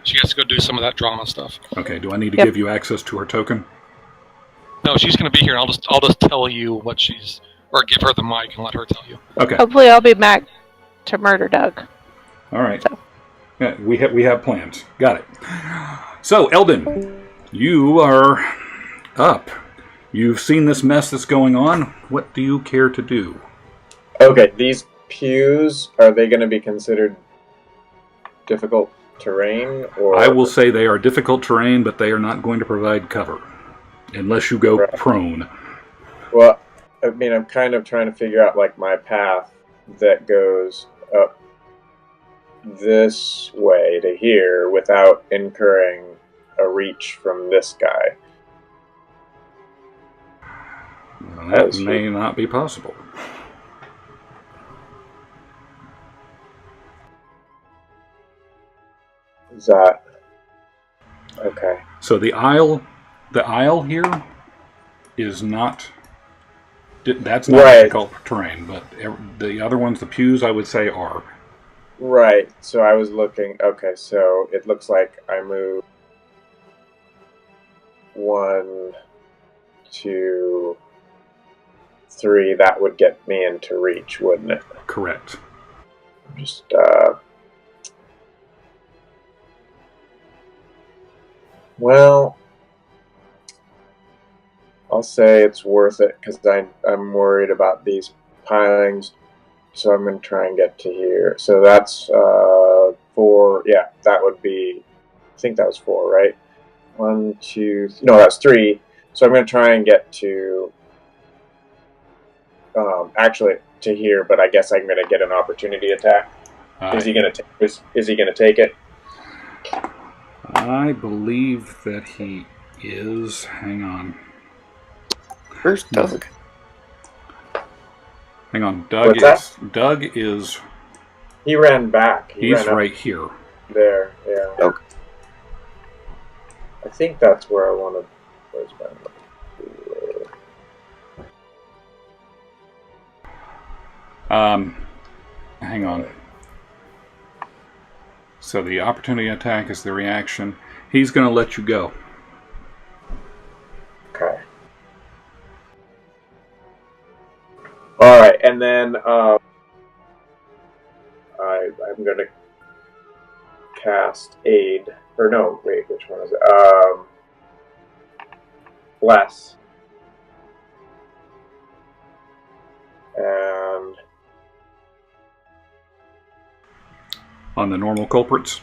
she has to go do some of that drama stuff. Okay, do I need to Yep. give you access to her token? No, she's going to be here, and I'll just tell you what she's, or give her the mic and let her tell you. Okay. Hopefully, I'll be back to murder Doug. All right. So. Yeah, we have plans. Got it. So, Eldon, you are up. You've seen this mess that's going on. What do you care to do? Okay, these pews, are they going to be considered difficult terrain? Or I will say they are difficult terrain, but they are not going to provide cover. Unless you go Right. prone. Well, I mean, I'm kind of trying to figure out, like, my path that goes up this way to here without incurring a reach from this guy. Well, that may not be possible. Is that... Okay. So the aisle here is not... That's not Right. difficult terrain, but the other ones, the pews, I would say are. Right, so I was looking... Okay, so it looks like I move 1, 2, 3. That would get me into reach, wouldn't it? Correct. Just, well, I'll say it's worth it because I'm worried about these pilings, so I'm going to try and get to here. So that's 4. Yeah, that would be. I think that was 4, right? 1, 2. No, that's 3. So I'm going to try and get to. Actually, to here, but I guess I'm going to get an opportunity attack. Is he going to? Is he going to take it? I believe that he is. Hang on. Where's Doug? Hang on, What's that? Doug is He ran back. he's ran up right here. there. Yeah. Okay. I think that's where I wanted. Where's my? Hang on. So the opportunity attack is the reaction. He's going to let you go. Okay. All right, and then I'm going to cast aid. Or no, wait, which one is it? Bless. And On the normal culprits.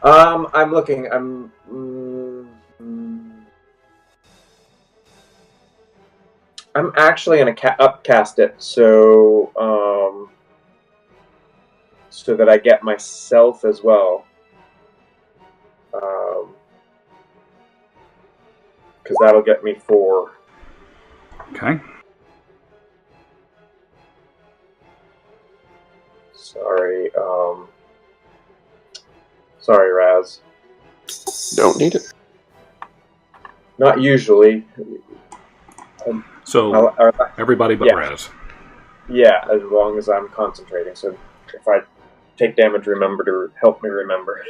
I'm looking. I'm actually going to upcast it so so that I get myself as well. Because that'll get me 4. Okay. Sorry, sorry, Raz. Don't need it. Not usually. So everybody but yeah. Raz. Yeah, as long as I'm concentrating. So if I take damage, remember to help me remember.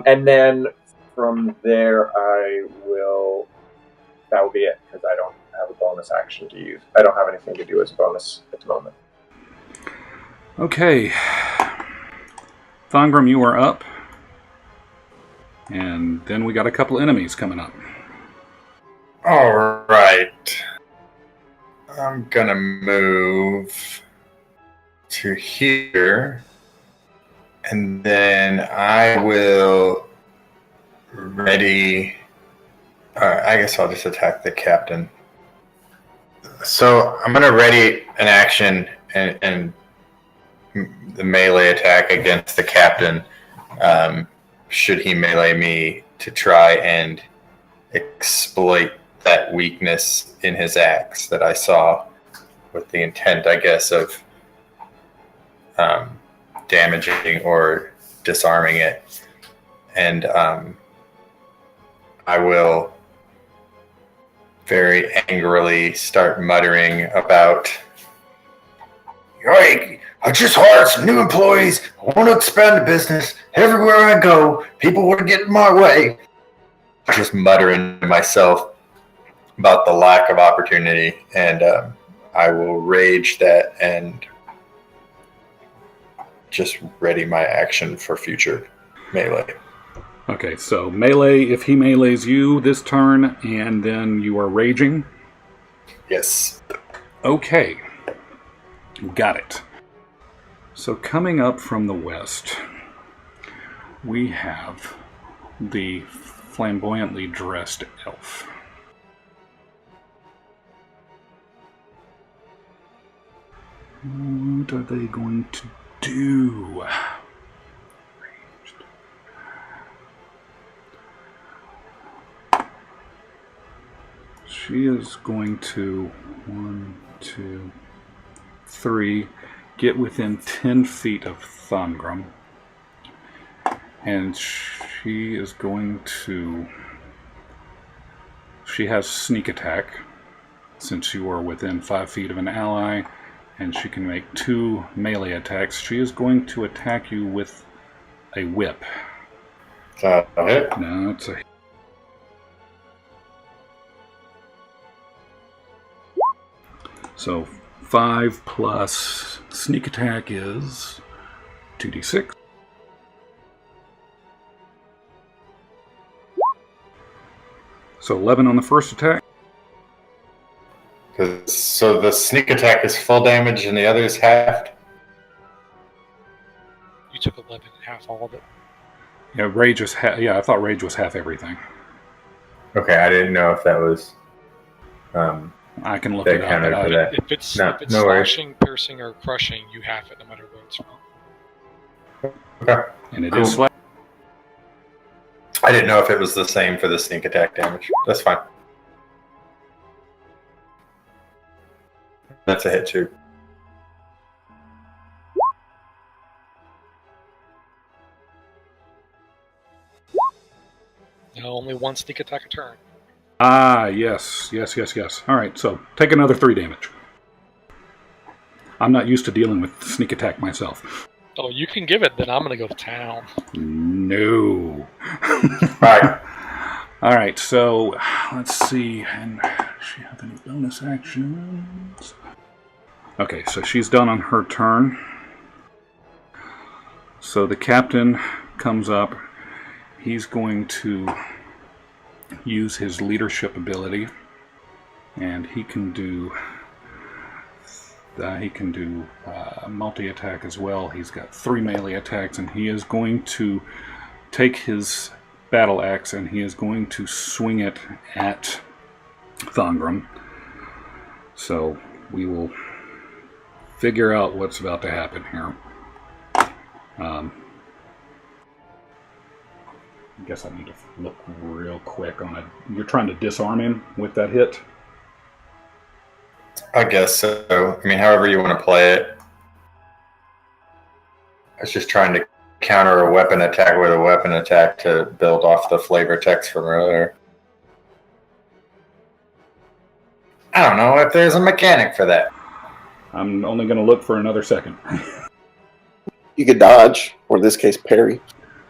And then from there, that will be it, because I don't have a bonus action to use. I don't have anything to do as a bonus at the moment. Okay. Thongrim, you are up. And then we got a couple enemies coming up. All right. I'm going to move to here. And then I will ready. I guess I'll just attack the captain. So I'm going to ready an action and the melee attack against the captain. Should he melee me to try and exploit that weakness in his axe that I saw, with the intent, I guess, of damaging or disarming it. And I will very angrily start muttering about, "Hey, I just hired some new employees. I want to expand the business. Everywhere I go, people want to get in my way." Just muttering to myself about the lack of opportunity, and I will rage that and just ready my action for future melee. Okay, so melee, if he melees you this turn, and then you are raging. Yes. Okay. Got it. So coming up from the west, we have the flamboyantly dressed elf. What are they going to do? She is going to 1, 2, 3 get within 10 feet of Thongrim, and she is going to. She has sneak attack since you are within 5 feet of an ally, and she can make 2 melee attacks. She is going to attack you with a whip. A hit? No, it's a. So 5 plus sneak attack is 2d6. So 11 on the first attack. So the sneak attack is full damage and the other is halved? You took 11 and half all of it. Yeah, rage is yeah, I thought rage was half everything. Okay, I didn't know if that was I can look that it up. counted for that. If it's No worries. slashing, piercing, or crushing, you half it no matter where it's from. Okay. And it Cool. is slash. I didn't know if it was the same for the sneak attack damage. That's fine. That's a hit too. No, only one sneak attack a turn. Ah, yes. All right, so take another 3 damage. I'm not used to dealing with sneak attack myself. Oh, you can give it, then I'm going to go to town. No. Right. All right, so let's see. And does she have any bonus actions? Okay, so she's done on her turn. So the captain comes up. He's going to use his leadership ability, and he can do multi-attack as well. He's got 3 melee attacks, and he is going to take his battle axe and he is going to swing it at Thongrim. So we will figure out what's about to happen here. I guess I need to look real quick on it. You're trying to disarm him with that hit? I guess so. I mean, however you want to play it. I was just trying to counter a weapon attack with a weapon attack to build off the flavor text from earlier. I don't know if there's a mechanic for that. I'm only going to look for another second. You could dodge, or in this case, parry.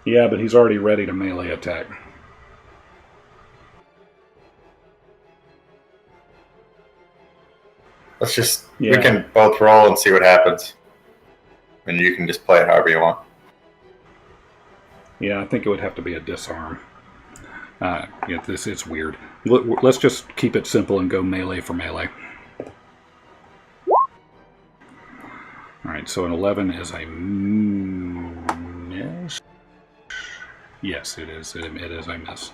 Yeah, but he's already ready to melee attack. Let's just, Yeah. we can both roll and see what happens. And you can just play it however you want. Yeah, I think it would have to be a disarm. It's weird. Let's just keep it simple and go melee for melee. Alright, so an 11 is a miss. Yes, it is. It is a miss.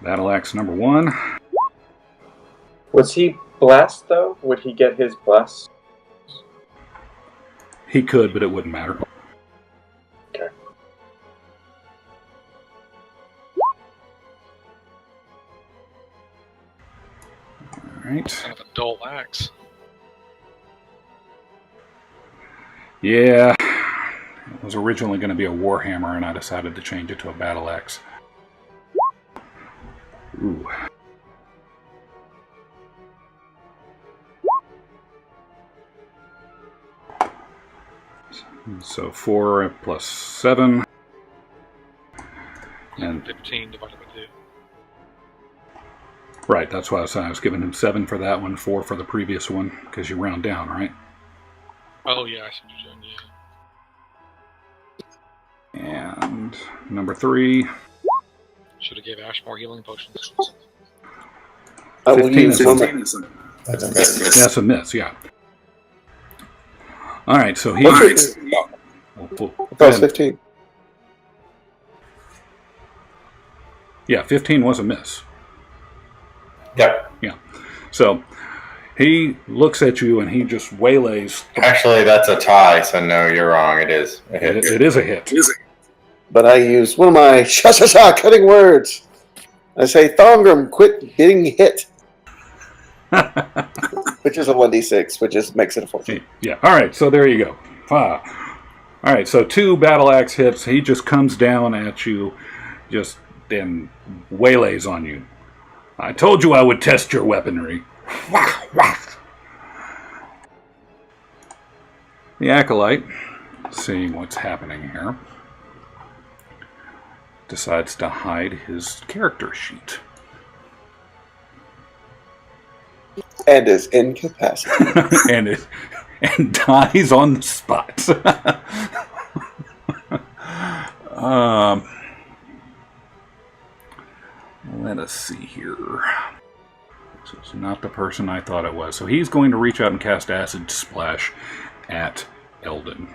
Battle axe number 1. Was he blessed, though? Would he get his bless? He could, but it wouldn't matter. Okay. Alright. Kind of a dull axe. Yeah. It was originally going to be a warhammer, and I decided to change it to a battle axe. Ooh. So 4 plus 7. And 15 divided by 2. right, that's why I was saying I was giving him 7 for that one, 4 for the previous one, because you round down, right? Oh, yeah, I see what you're doing, yeah. And number 3. Should have gave Ash more healing potions. I will 15 use is one. That's a miss. That's a miss, yeah. All right, so he. What's it? I thought it was 15. Yeah, 15 was a miss. Yep. Yeah. So he looks at you and he just waylays. Actually, that's a tie, so no, you're wrong. It is a hit. It is a hit. But I use one of my cutting words. I say, Thongrim, quit getting hit. Which is a 1d6, which just makes it a 14. Yeah. All right, so there you go. All right, so 2 battle axe hits. He just comes down at you, just then waylays on you. I told you I would test your weaponry. The acolyte, seeing what's happening here, decides to hide his character sheet. And is incapacitated. and dies on the spot. Let us see here. This is not the person I thought it was. So he's going to reach out and cast Acid Splash at Eldon.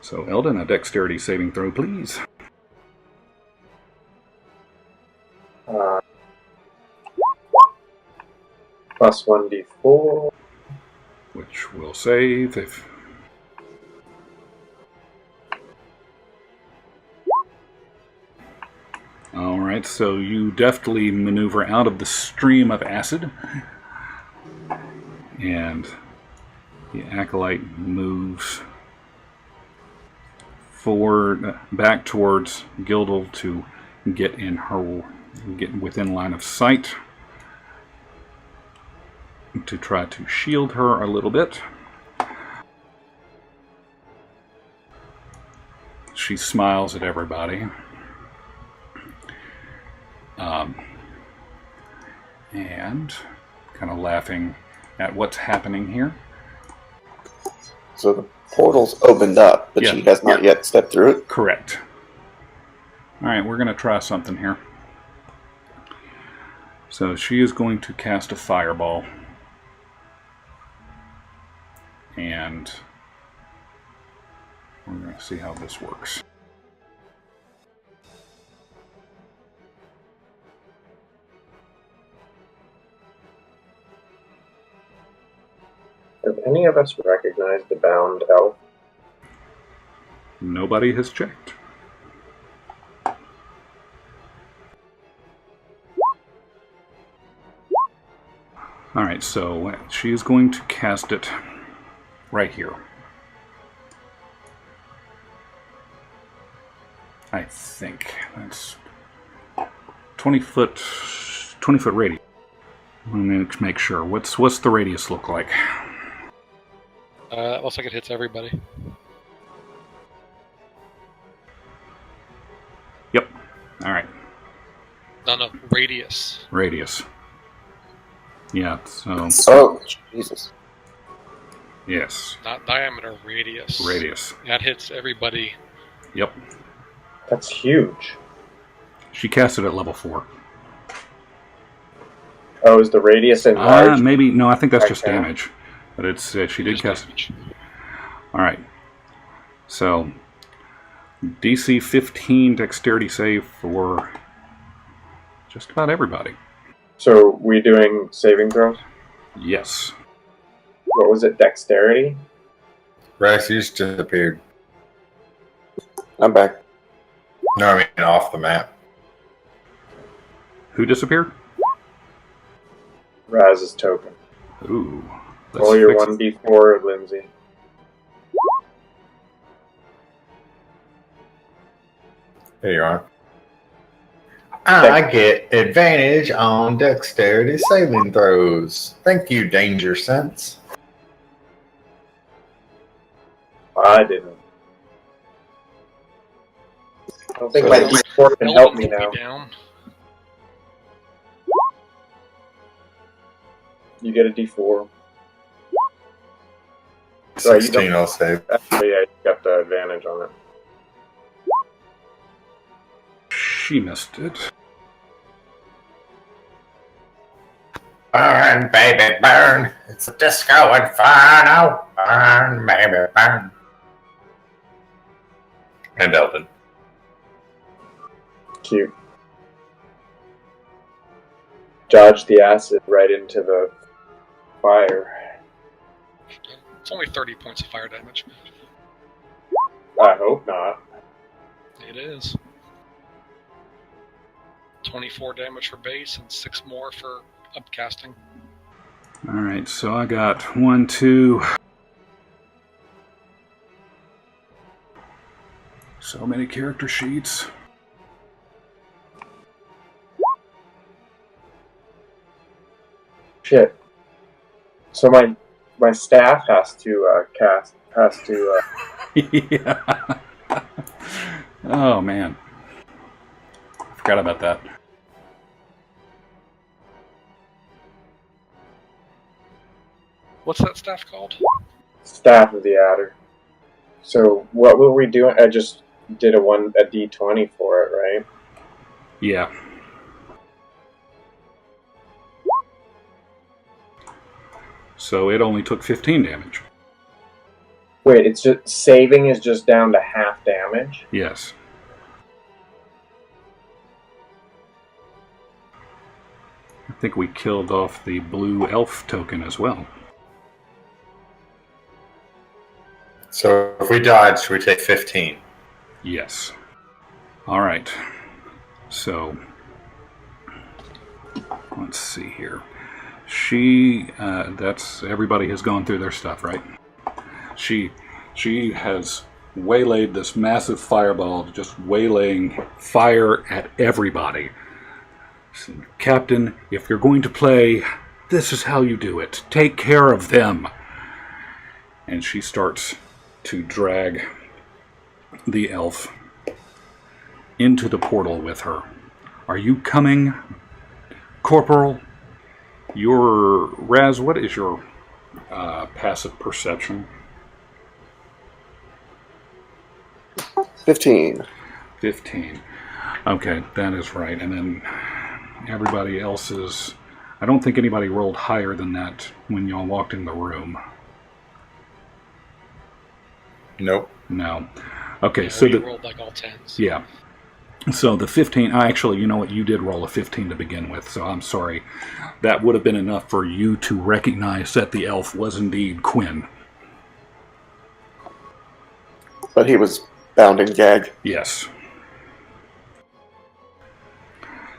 So Eldon, a dexterity saving throw, please. Plus 1d4. Which will save if... All right, so you deftly maneuver out of the stream of acid, and the acolyte moves forward, back towards Gildle to get within line of sight to try to shield her a little bit. She smiles at everybody. And kind of laughing at what's happening here. So the portal's opened up, but she has not yet stepped through it? Correct. All right, we're going to try something here. So she is going to cast a fireball. And we're going to see how this works. Have any of us recognized the bound elf? Nobody has checked. All right, so she is going to cast it right here. I think that's 20 foot radius. Let me make sure. What's the radius look like? It looks like it hits everybody. Yep. All right. No, radius. Radius. Yeah. So. Oh, Jesus. Yes. Not diameter, radius. Radius. That hits everybody. Yep. That's huge. She cast it at level 4. Oh, is the radius enlarged? Maybe. No, I think that's just Okay. damage. But it's she did Just cast it. damage. All right. So DC 15 dexterity save for just about everybody. So we doing saving throws? Yes. What was it? Dexterity? Rex, you just disappeared. I'm back. No, I mean off the map. Who disappeared? Raz's token. Ooh. Roll your fix it. 1d4, Lindsay. There you are. I get advantage on dexterity saving throws. Thank you, Danger Sense. I didn't. I don't think So my that- d4 can No help one me put now. down. You get a d4. 16 I'll save. Actually, yeah, you got the advantage on it. She missed it. Burn, baby, burn. It's a disco inferno. Burn, baby, burn. And Elden. Cute. Dodge the acid right into the fire. It's only 30 points of fire damage. I hope not. It is. 24 damage for base and 6 more for upcasting. All right, so I got 1, 2. So many character sheets. Shit. So my staff has to Yeah. Oh man, forgot about that. What's that staff called? Staff of the Adder. So what were we doing? I just did a d20 for it, right? Yeah. So it only took 15 damage. Wait, it's just saving is just down to half damage. Yes. I think we killed off the blue elf token as well. So if we dodge, we take 15. Yes. All right. So, let's see here. That's everybody has gone through their stuff, right? She has waylaid this massive fireball, just waylaying fire at everybody. So, Captain, if you're going to play, this is how you do it. Take care of them. And she starts to drag the elf into the portal with her. Are you coming, Corporal? Raz, what is your passive perception? 15. 15. Okay, that is right. And then everybody else's... I don't think anybody rolled higher than that when y'all walked in the room. Nope. No. Okay, Yeah, so we rolled like all tens. Yeah. So the 15, actually, you know what? You did roll a 15 to begin with, so I'm sorry. That would have been enough for you to recognize that the elf was indeed Quinn. But he was bound and gagged. Yes.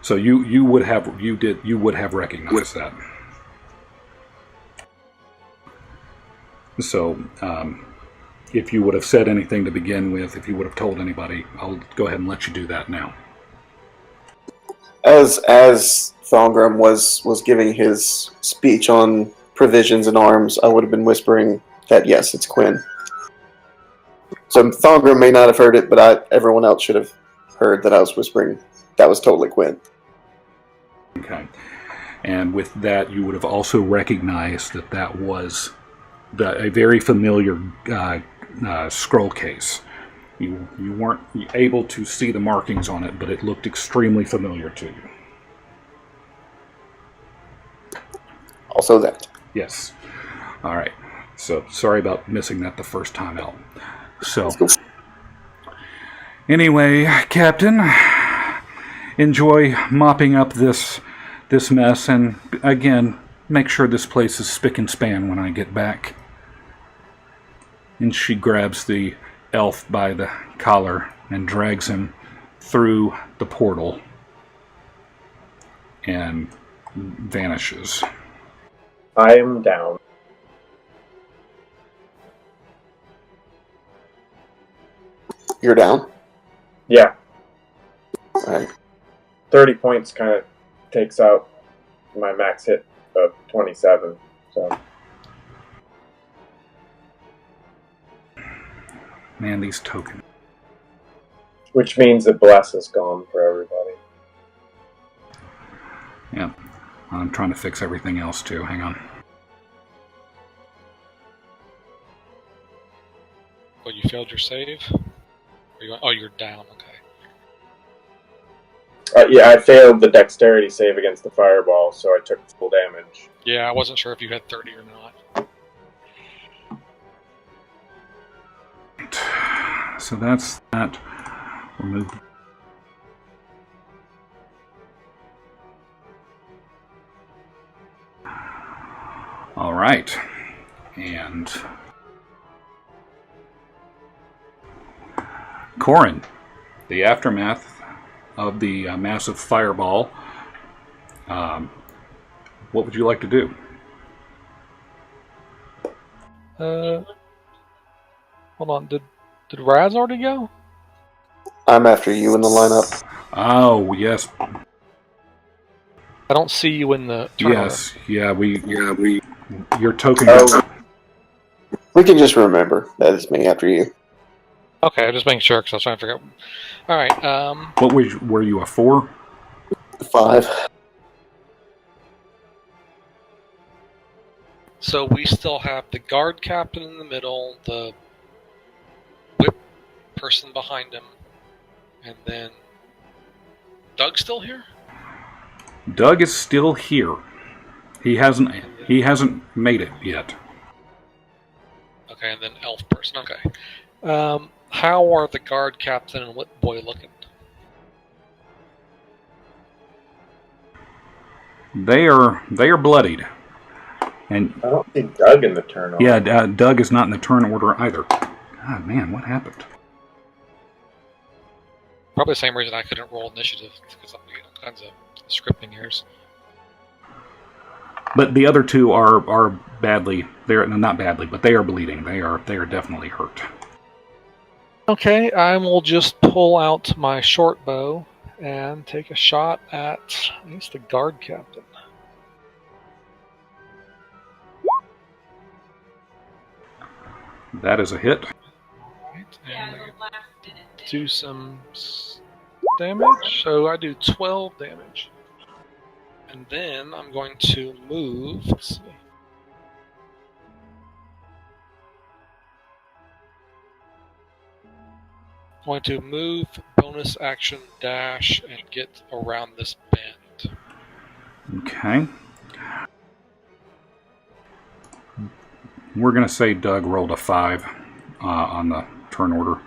So you would have recognized that. So if you would have said anything to begin with, if you would have told anybody, I'll go ahead and let you do that now. As Thongrim was giving his speech on provisions and arms, I would have been whispering that yes, it's Quinn. So Thongrim may not have heard it, but everyone else should have heard that I was whispering. That was totally Quinn. Okay. And with that, you would have also recognized that was a very familiar scroll case. You weren't able to see the markings on it, but it looked extremely familiar to you. Also that. Yes. All right. So sorry about missing that the first time out. So anyway, Captain, enjoy mopping up this mess, and again, make sure this place is spick and span when I get back. And she grabs the elf by the collar and drags him through the portal and vanishes. I am down. You're down? Yeah, Alright. 30 points kind of takes out my max hit of 27. So Man, these tokens. which means the bless is gone for everybody. Yeah. I'm trying to fix everything else too. Hang on. Well, you failed your save? You're down, okay. Yeah, I failed the dexterity save against the fireball, so I took full damage. Yeah, I wasn't sure if you had 30 or not. So that's that. Remove. All right. And Corin, the aftermath of the massive fireball. What would you like to do? Hold on. Did Raz already go? I'm after you in the lineup. Oh, yes. I don't see you in the tournament. Yes. Yeah, we. Your token. Oh. We can just remember that it's me after you. Okay, I'm just making sure because I was trying to figure out. All right. What were you, a 4? 5. So we still have the guard captain in the middle, the whip person behind him, and then Doug's still here? Doug is still here. He hasn't made it yet. Okay, and then elf person. Okay. How are the guard captain and whip boy looking? They are bloodied. And I don't see Doug in the turn order. yeah, Doug is not in the turn order either. God, man, what happened? Probably the same reason I couldn't roll initiative, because I'm getting all kinds of scripting errors. But the other two are badly. They're not badly, but they are bleeding. They are definitely hurt. Okay, I will just pull out my short bow and take a shot at, I guess, the guard captain. That is a hit. Alright, and do some damage. So I do 12 damage. And then I'm going to move. Let's see. I'm going to move, bonus action, dash, and get around this bend. Okay. We're going to say Doug rolled a 5 on the turn order.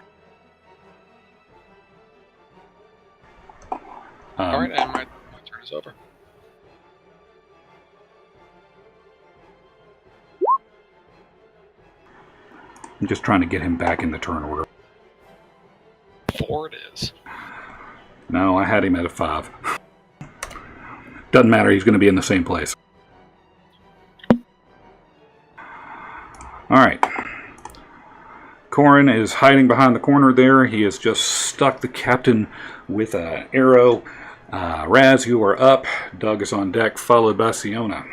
Alright, and my turn is over. I'm just trying to get him back in the turn order. 4 it is. No, I had him at a 5. Doesn't matter, he's going to be in the same place. Alright. Corin is hiding behind the corner there. He has just stuck the captain with an arrow. Raz, you are up. Doug is on deck, followed by Siona.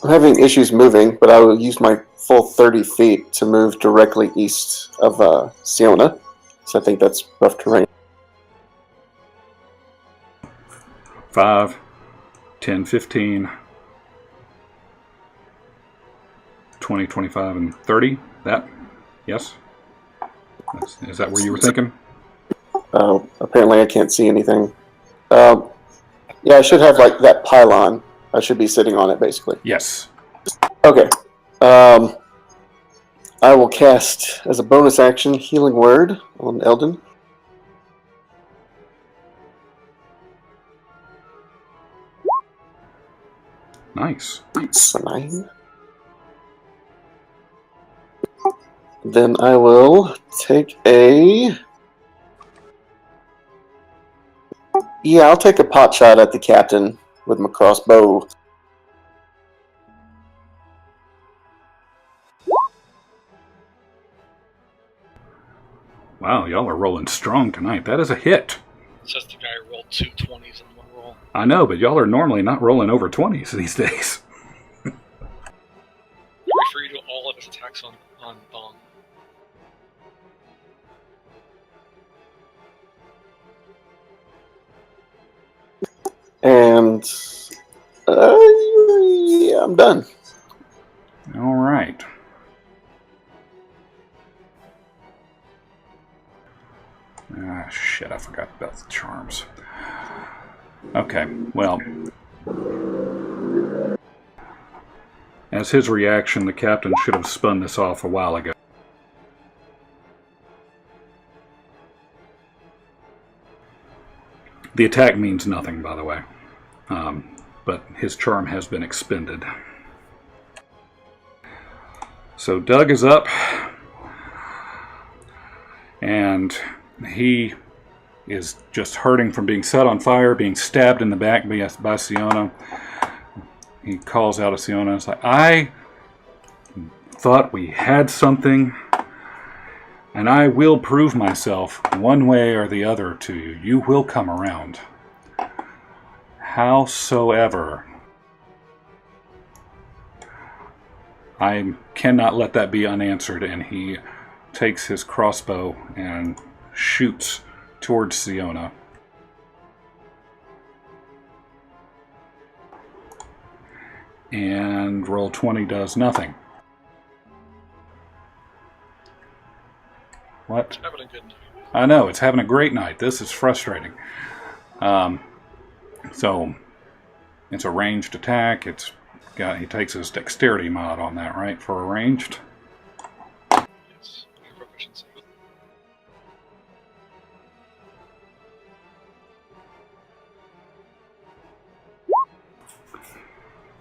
I'm having issues moving, but I will use my full 30 feet to move directly east of Siona. So I think that's rough terrain. 5, 10, 15, 20, 25, and 30. That? Yes? Is that where you were thinking? Apparently I can't see anything. Yeah, I should have like that pylon. I should be sitting on it, basically. Yes. Okay. I will cast, as a bonus action, Healing Word on Eldon. Nice. For 9. Then I will take a... Yeah, I'll take a pot shot at the captain with my crossbow. Wow, y'all are rolling strong tonight. That is a hit. It says the guy rolled 2 20s in one roll. I know, but y'all are normally not rolling over 20s these days. I refer you to all of his attacks on Bong. And... yeah, I'm done. All right. Ah, shit, I forgot about the charms. Okay, well. As his reaction, the captain should have spun this off a while ago. The attack means nothing, by the way. But his charm has been expended. So Doug is up. And he is just hurting from being set on fire, being stabbed in the back by Siona. He calls out to Siona. It's like, I thought we had something, and I will prove myself one way or the other to you. You will come around. Howsoever, I cannot let that be unanswered, and he takes his crossbow and shoots towards Siona. And roll 20 does nothing. What? It's having a good night. I know, it's having a great night. This is frustrating. So, it's a ranged attack. He takes his dexterity mod on that, right, for a ranged? Yes, your proficiency.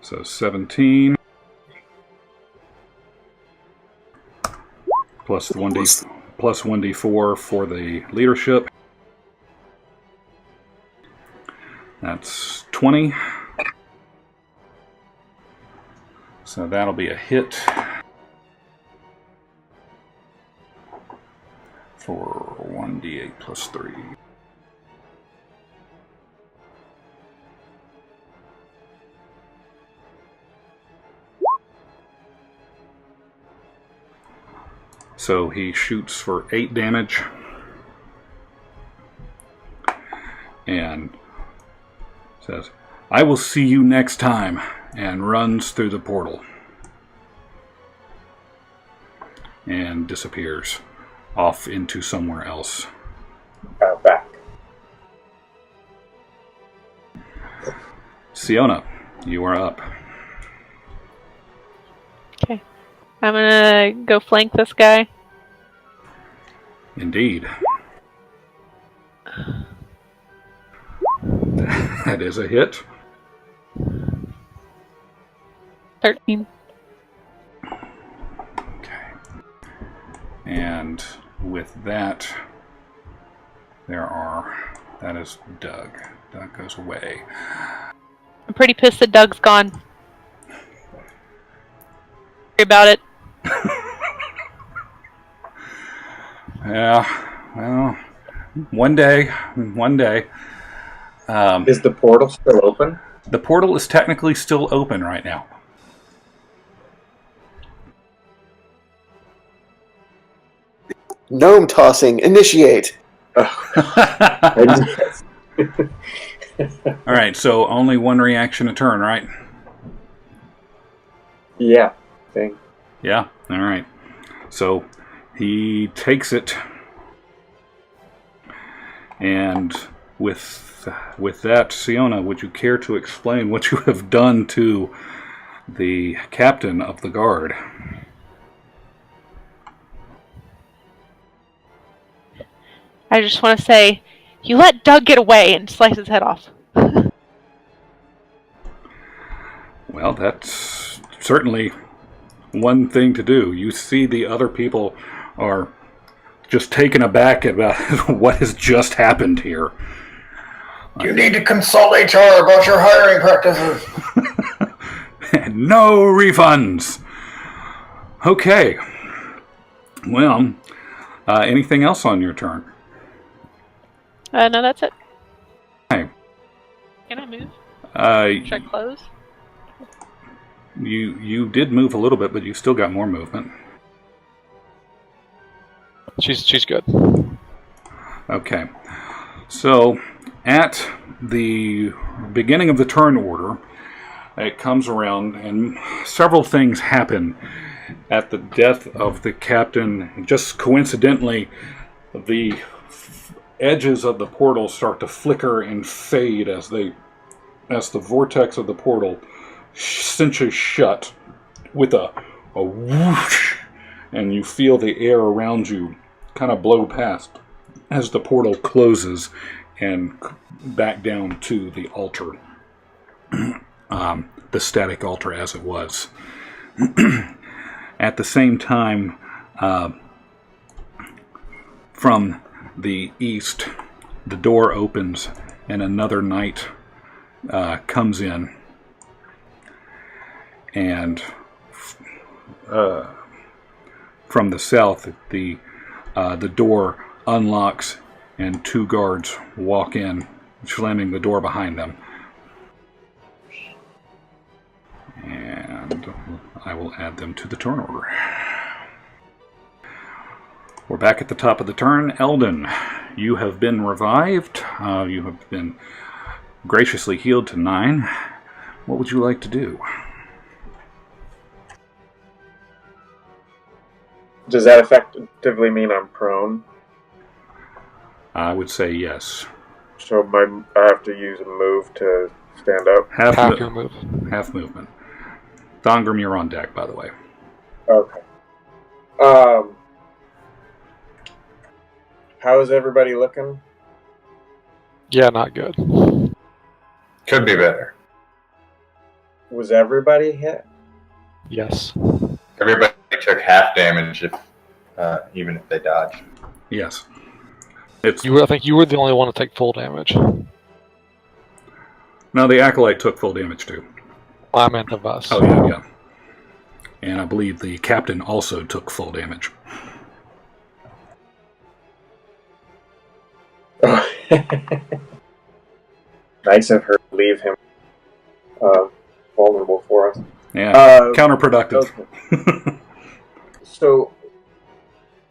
So 17 plus 1d plus 1d4 for the leadership. That's 20. So that'll be a hit for 1d8 plus 3. So he shoots for 8 damage and says, "I will see you next time," and runs through the portal and disappears off into somewhere else. Back. Siona, you are up. Okay. I'm gonna go flank this guy. Indeed. That is a hit. 13. Okay. And with that, that is Doug. Doug goes away. I'm pretty pissed that Doug's gone. Sorry about it. Yeah, well, one day. Is the portal still open? The portal is technically still open right now. Gnome tossing, initiate. All right, so only one reaction a turn, right? Yeah. Thing. Yeah, all right. So he takes it, and with that, Siona, would you care to explain what you have done to the captain of the guard? I just want to say, you let Doug get away and slice his head off. Well, that's certainly one thing to do. You see the other people are just taken aback about what has just happened here. You need to consult HR about your hiring practices. No refunds. Okay. Well, anything else on your turn? No, that's it. Okay. Can I move? You Should I close? did move a little bit, but you still got more movement. She's good. Okay. So, at the beginning of the turn order, it comes around, and several things happen at the death of the captain. Just coincidentally, the edges of the portal start to flicker and fade as the vortex of the portal cinches shut with a whoosh, and you feel the air around you kind of blow past as the portal closes and back down to the altar, the static altar as it was. At the same time, from the east, the door opens and another knight comes in, and from the south, the door unlocks and 2 guards walk in, slamming the door behind them. And I will add them to the turn order. We're back at the top of the turn. Eldon, you have been revived. You have been graciously healed to 9. What would you like to do? Does that effectively mean I'm prone? I would say yes. So I have to use a move to stand up? Half your move. Half movement. Thongrim, you're on deck, by the way. Okay. How is everybody looking? Yeah, not good. Could be better. Was everybody hit? Yes. Everybody took half damage, if even if they dodge. Yes. It's I think you were the only one to take full damage. no, the acolyte took full damage too. Well, I meant of us. Oh yeah, yeah. And I believe the captain also took full damage. Nice of her to leave him vulnerable for us. Yeah, counterproductive. Okay. So,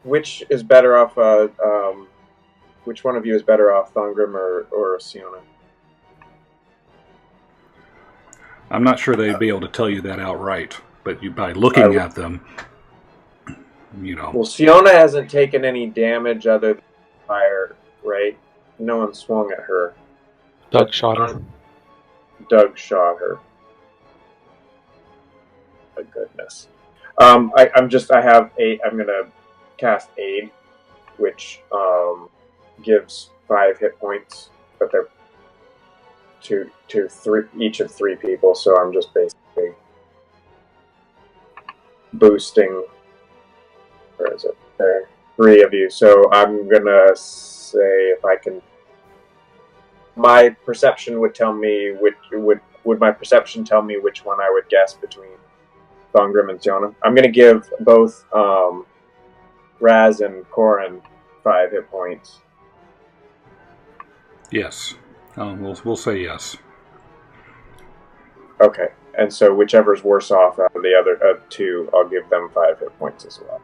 which is better off? Which one of you is better off, Thongrim or Siona? I'm not sure they'd be able to tell you that outright, but by looking at them, you know. Well, Siona hasn't taken any damage other than fire, right? No one swung at her. Doug shot her. Doug shot her. My goodness. I'm gonna cast Aid, which gives 5 hit points, but they're to three each of 3 people. So I'm just basically boosting. Where is it? There, 3 of you. So I'm gonna say if I can. My perception would tell me would my perception tell me which one I would guess between Thongrim and Siona. I'm going to give both Raz and Corin 5 hit points. Yes. We'll say yes. Okay, and so whichever's worse off out of the other 2, I'll give them 5 hit points as well.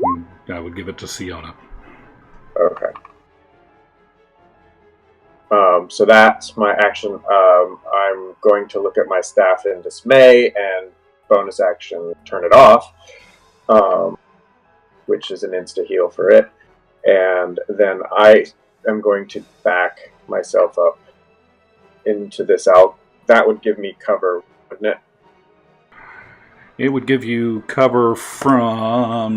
I would give it to Siona. Okay. So that's my action. I'm going to look at my staff in dismay and bonus action turn it off, which is an insta heal for it. And then I am going to back myself up into this out. That would give me cover, wouldn't it? It would give you cover from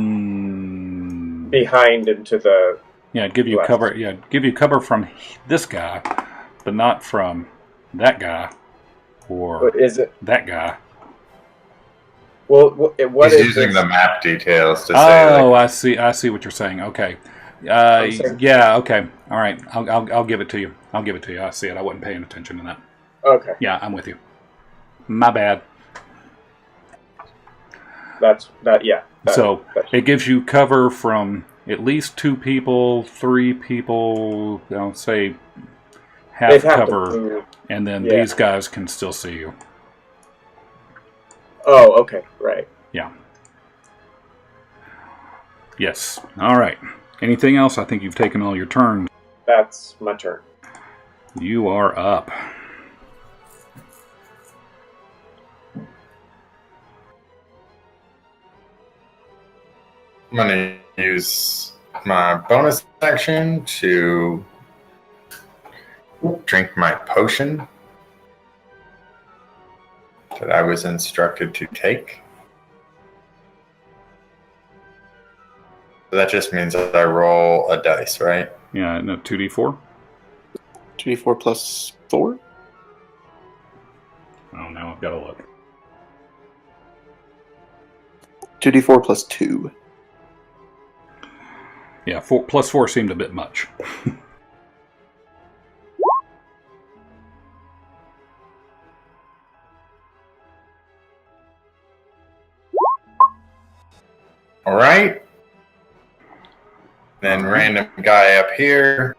behind into the. Yeah, it'd give you left. cover. Yeah, give you cover from this guy, but not from that guy or But is it that guy. Well, what He's is using this? the map details to say. Oh, Like, I see what you're saying. Okay. saying- Yeah. Okay. All right. I'll give it to you. I'll give it to you. I see it. I wasn't paying attention to that. Okay, Yeah, I'm with you. My bad. that's that. Yeah. So it gives you cover from at least 2 people, 3 people. Say half they'd have to cover, move. and then Yeah. these guys can still see you. Oh, okay, right. Yeah. Yes. All right. Anything else? I think you've taken all your turns. That's my turn. You are up. I'm going to use my bonus action to drink my potion that I was instructed to take. So that just means that I roll a dice, right? Yeah, no, 2d4? 2d4 plus 4? Oh, now I've got to look. 2d4 plus 2. Yeah, 4 plus 4 seemed a bit much. All right. Then random guy up here.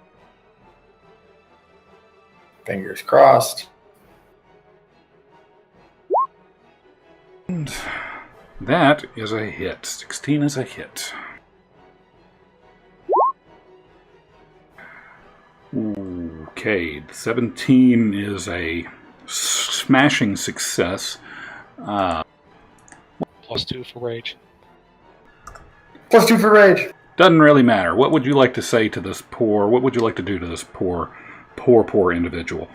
Fingers crossed. And that is a hit. 16 is a hit. Okay, 17 is a smashing success. +2 for rage. +2 for rage. Doesn't really matter. What would you like to say to this what would you like to do to this poor individual?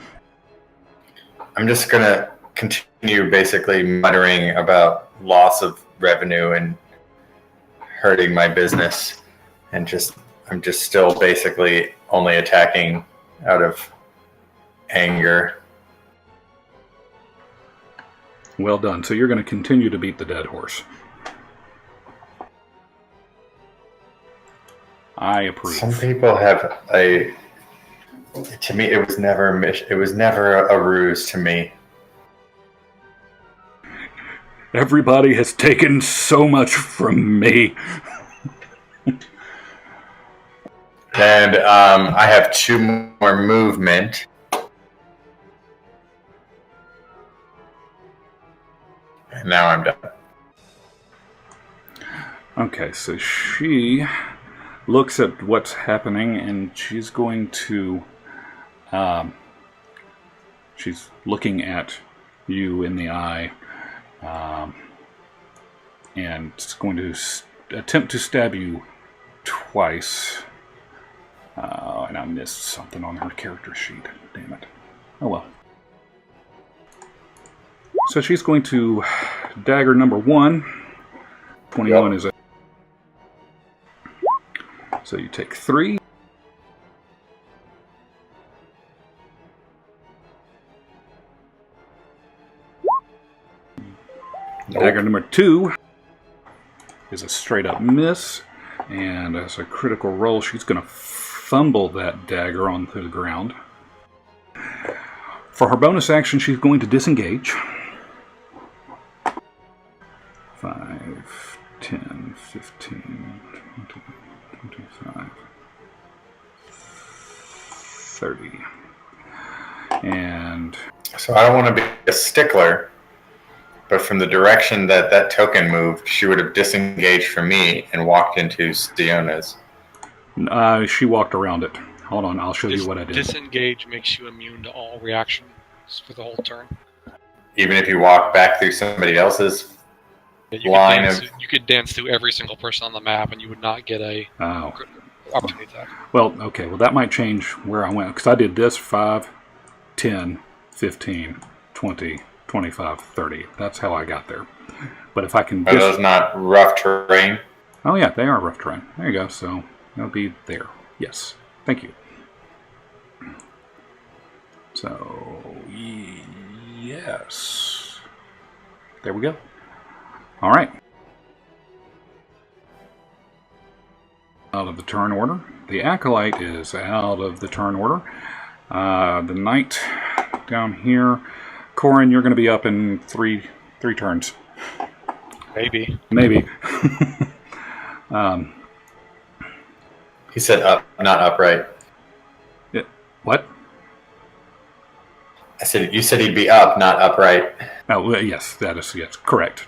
I'm just going to continue basically muttering about loss of revenue and hurting my business. And I'm just still basically only attacking out of anger. Well done. So you're going to continue to beat the dead horse. I approve. Some people have a. To me, it was never a mission. It was never a ruse to me. Everybody has taken so much from me. And I have 2 more movement. And now I'm done. Okay, so she looks at what's happening, and she's going to... she's looking at you in the eye, and is going to attempt to stab you twice. And I missed something on her character sheet. Damn it. Oh well. So she's going to dagger number 1. 21 Yep. is a... So you take 3. Nope. Dagger number 2 is a straight up miss. And as a critical roll, she's going to fumble that dagger onto the ground. For her bonus action, she's going to disengage. 5, 10, 15, 20, 25, 30. And So I don't want to be a stickler, but from the direction that that token moved, she would have disengaged from me and walked into Siona's. she walked around it. Hold on, I'll show you what I did. Disengage makes you immune to all reactions for the whole turn. Even if you walk back through somebody else's You line you could dance through every single person on the map, and you would not get a Oh. opportunity attack. Well, okay, well that might change where I went, because I did this 5, 10, 15, 20, 25, 30. That's how I got there. But if I can... Are those not rough terrain? Oh yeah, they are rough terrain. There you go, so it'll be there. Yes, thank you. So, yes. There we go. All right. Out of the turn order. The Acolyte is out of the turn order. The Knight down here. Corin, you're going to be up in three turns. Maybe. Maybe. He said up, not upright. What? I said, you said he'd be up, not upright. Oh, well, yes, that is correct.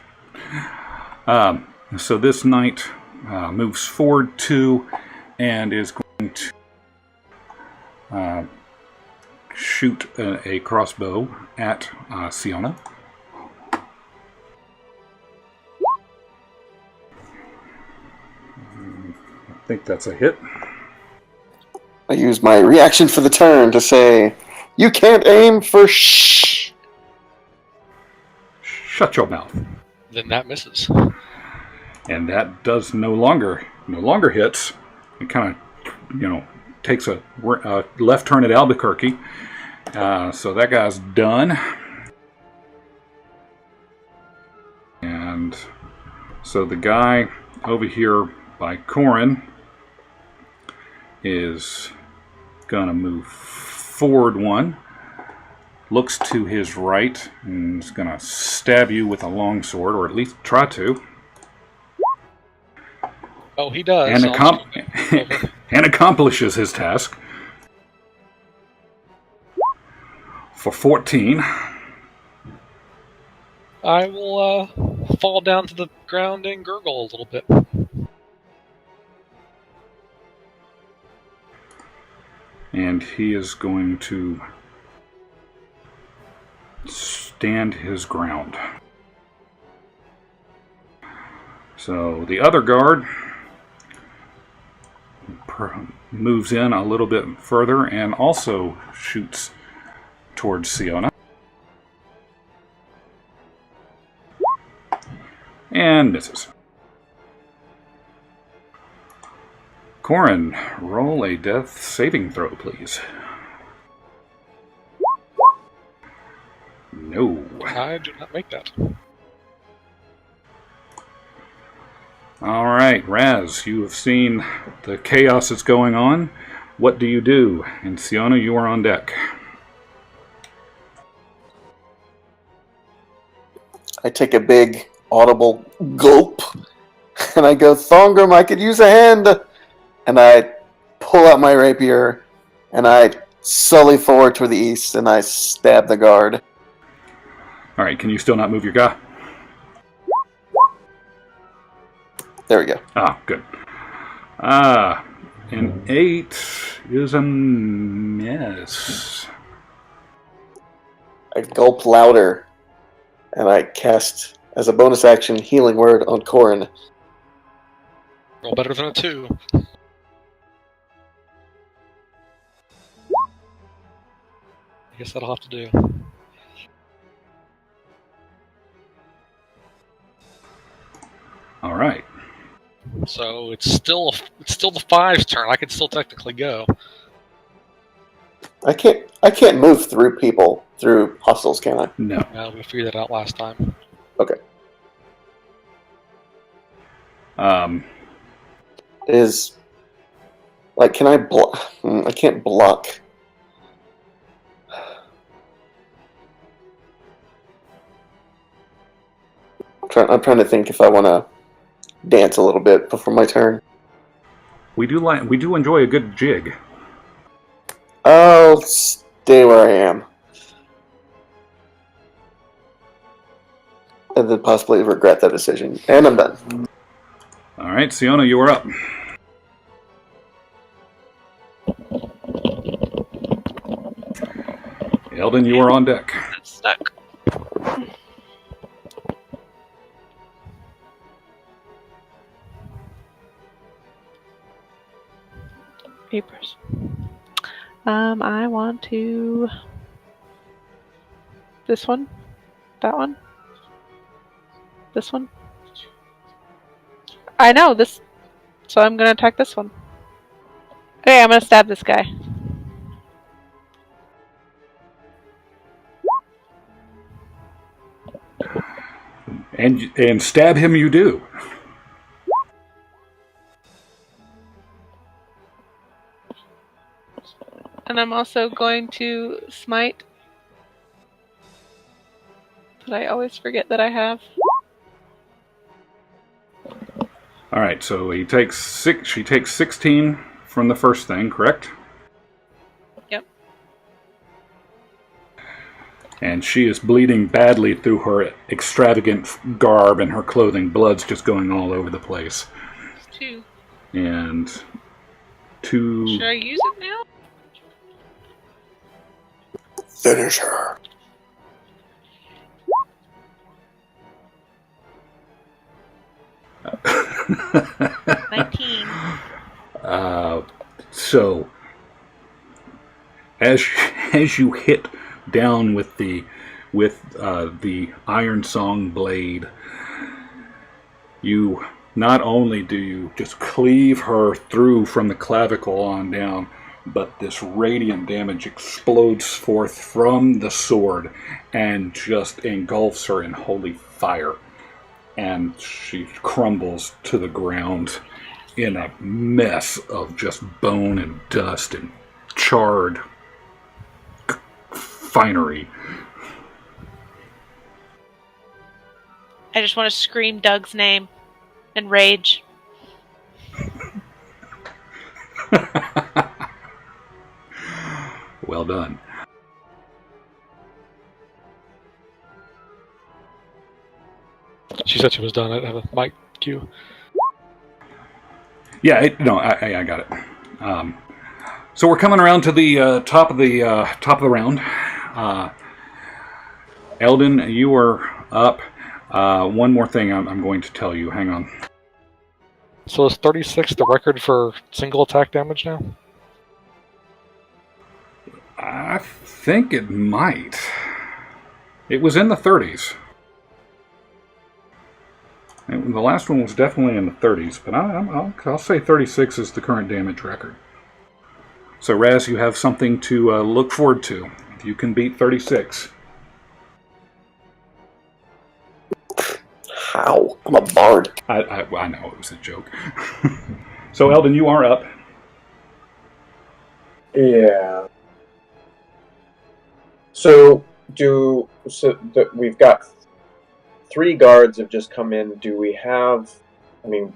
So this Knight moves forward 2 and is going to shoot a crossbow at Siona. I think that's a hit. I use my reaction for the turn to say, "You can't aim for shh." Shut your mouth. Then that misses. And that does no longer hits. It kind of, takes a left turn at Albuquerque. So that guy's done. And so the guy over here by Corin is going to move forward 1. Looks to his right and is going to stab you with a longsword, or at least try to. Oh, he does. And accomplishes his task. For 14. I will fall down to the ground and gurgle a little bit. And he is going to stand his ground. So the other guard moves in a little bit further and also shoots towards Siona. And misses. Corin, roll a death saving throw, please. No. I do not make that. All right, Raz, you have seen the chaos that's going on. What do you do? And Siona, you are on deck. I take a big audible gulp, and I go, Thongrim, I could use a hand. And I pull out my rapier, and I sully forward to the east, and I stab the guard. All right, can you still not move your guy? There we go. Ah, good. An 8 is a miss. I gulp louder, and I cast, as a bonus action, Healing Word on Corin. Roll better than a 2. I guess that'll have to do. All right. So it's still the 5's turn. I can still technically go. I can't move through people, through hostiles, can I? No. We figured that out last time. Okay. Can I block? I can't block. I'm trying to think if I want to dance a little bit before my turn. We do enjoy a good jig. I'll stay where I am. And then possibly regret that decision. And I'm done. All right, Siona, you are up. Eldon, you are on deck. I'm stuck. Papers. I want to... This one? That one? This one? I know, this... So I'm gonna attack this one. Okay, I'm gonna stab this guy. And stab him you do. And I'm also going to smite. That I always forget that I have. All right, so she takes 16 from the first thing, correct? Yep. And she is bleeding badly through her extravagant garb and her clothing. Blood's just going all over the place. 2. And 2... Should I use it now? Finish her. Uh, 19. So, as you hit down with the Iron Song blade, you not only do you just cleave her through from the clavicle on down, but this radiant damage explodes forth from the sword and just engulfs her in holy fire. And she crumbles to the ground in a mess of just bone and dust and charred finery. I just want to scream Doug's name and rage. Well done. She said she was done. I have a mic cue. Yeah, I got it. So we're coming around to the top of the round. Eldon, you are up. One more thing I'm going to tell you. Hang on. So is 36 the record for single attack damage now? I think it might. It was in the 30s. The last one was definitely in the 30s, but I'll say 36 is the current damage record. So Raz, you have something to look forward to. If you can beat 36. How? I'm a bard. I know it was a joke. So, Eldon, you are up. Yeah. So we've got 3 guards have just come in. Do we have? I mean,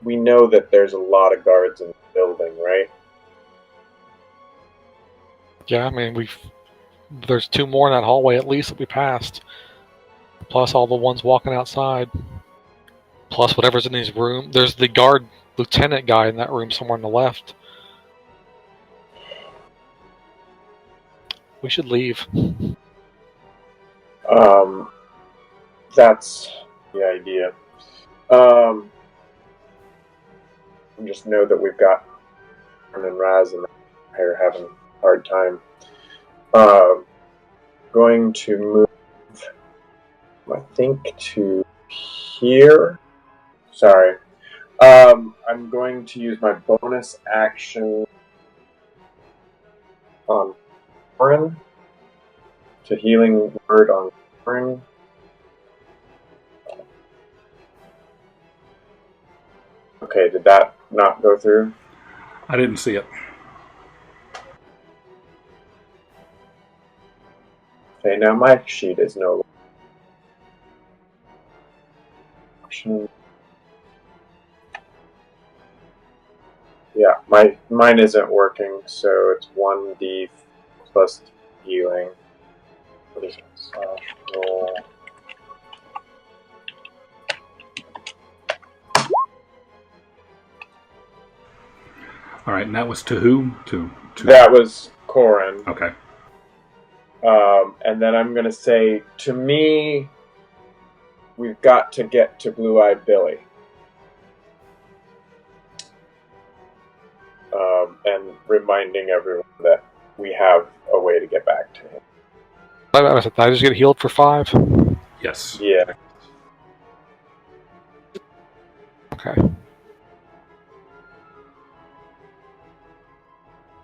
we know that there's a lot of guards in the building, right? Yeah, I mean, there's 2 more in that hallway at least that we passed. Plus all the ones walking outside. Plus whatever's in his room. There's the guard lieutenant guy in that room somewhere on the left. We should leave. That's the idea. Just know that we've got Aaron and Raz and they're having a hard time. Going to move, I think, to here. Sorry. I'm going to use my bonus action on Warren to healing word on Warren. Okay, did that not go through? I didn't see it. Okay, now my sheet is no longer. Yeah, mine isn't working, so it's 1d plus healing. What is it? Roll. All right, and that was to who? To That was Corin. Okay. And then I'm going to say, to me, we've got to get to Blue-Eyed Billy. And reminding everyone that we have a way to get back to him. I just get healed for 5? Yes. Yeah. Okay.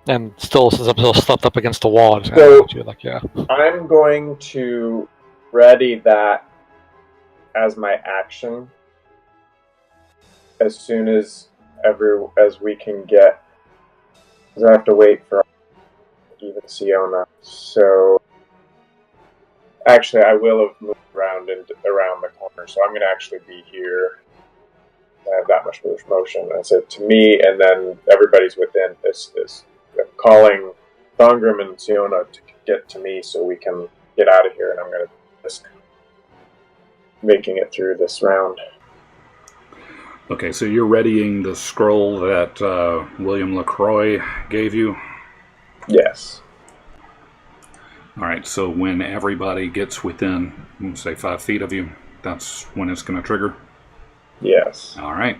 And still, since I'm still stuffed up against the wall, I just yeah. I'm going to ready that as my action as soon as we can get. Because I have to wait for even Siona. So actually, I will have moved around the corner. So I'm going to actually be here. I have that much motion. I said to me, and then everybody's within this. I'm calling Thongrim and Siona to get to me so we can get out of here, and I'm going to risk making it through this round. Okay, so you're readying the scroll that William LaCroix gave you? Yes. All right, so when everybody gets within, say, 5 feet of you, that's when it's going to trigger? Yes. All right.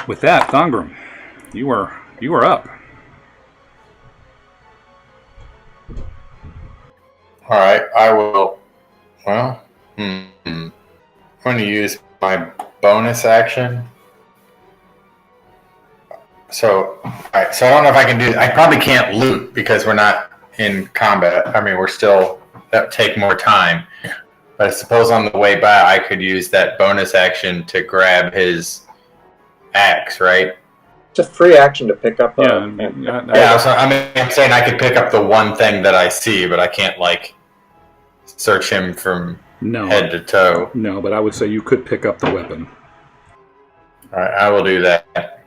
With that, Thongrim, you are up. All right, I will. Well, I'm going to use my bonus action. So I don't know if I can do. I probably can't loot because we're not in combat. I mean, that would take more time. But I suppose on the way by, I could use that bonus action to grab his axe, right? It's a free action to pick up. So I'm saying I could pick up the one thing that I see, but I can't search him from head to toe. No, but I would say you could pick up the weapon. All right, I will do that.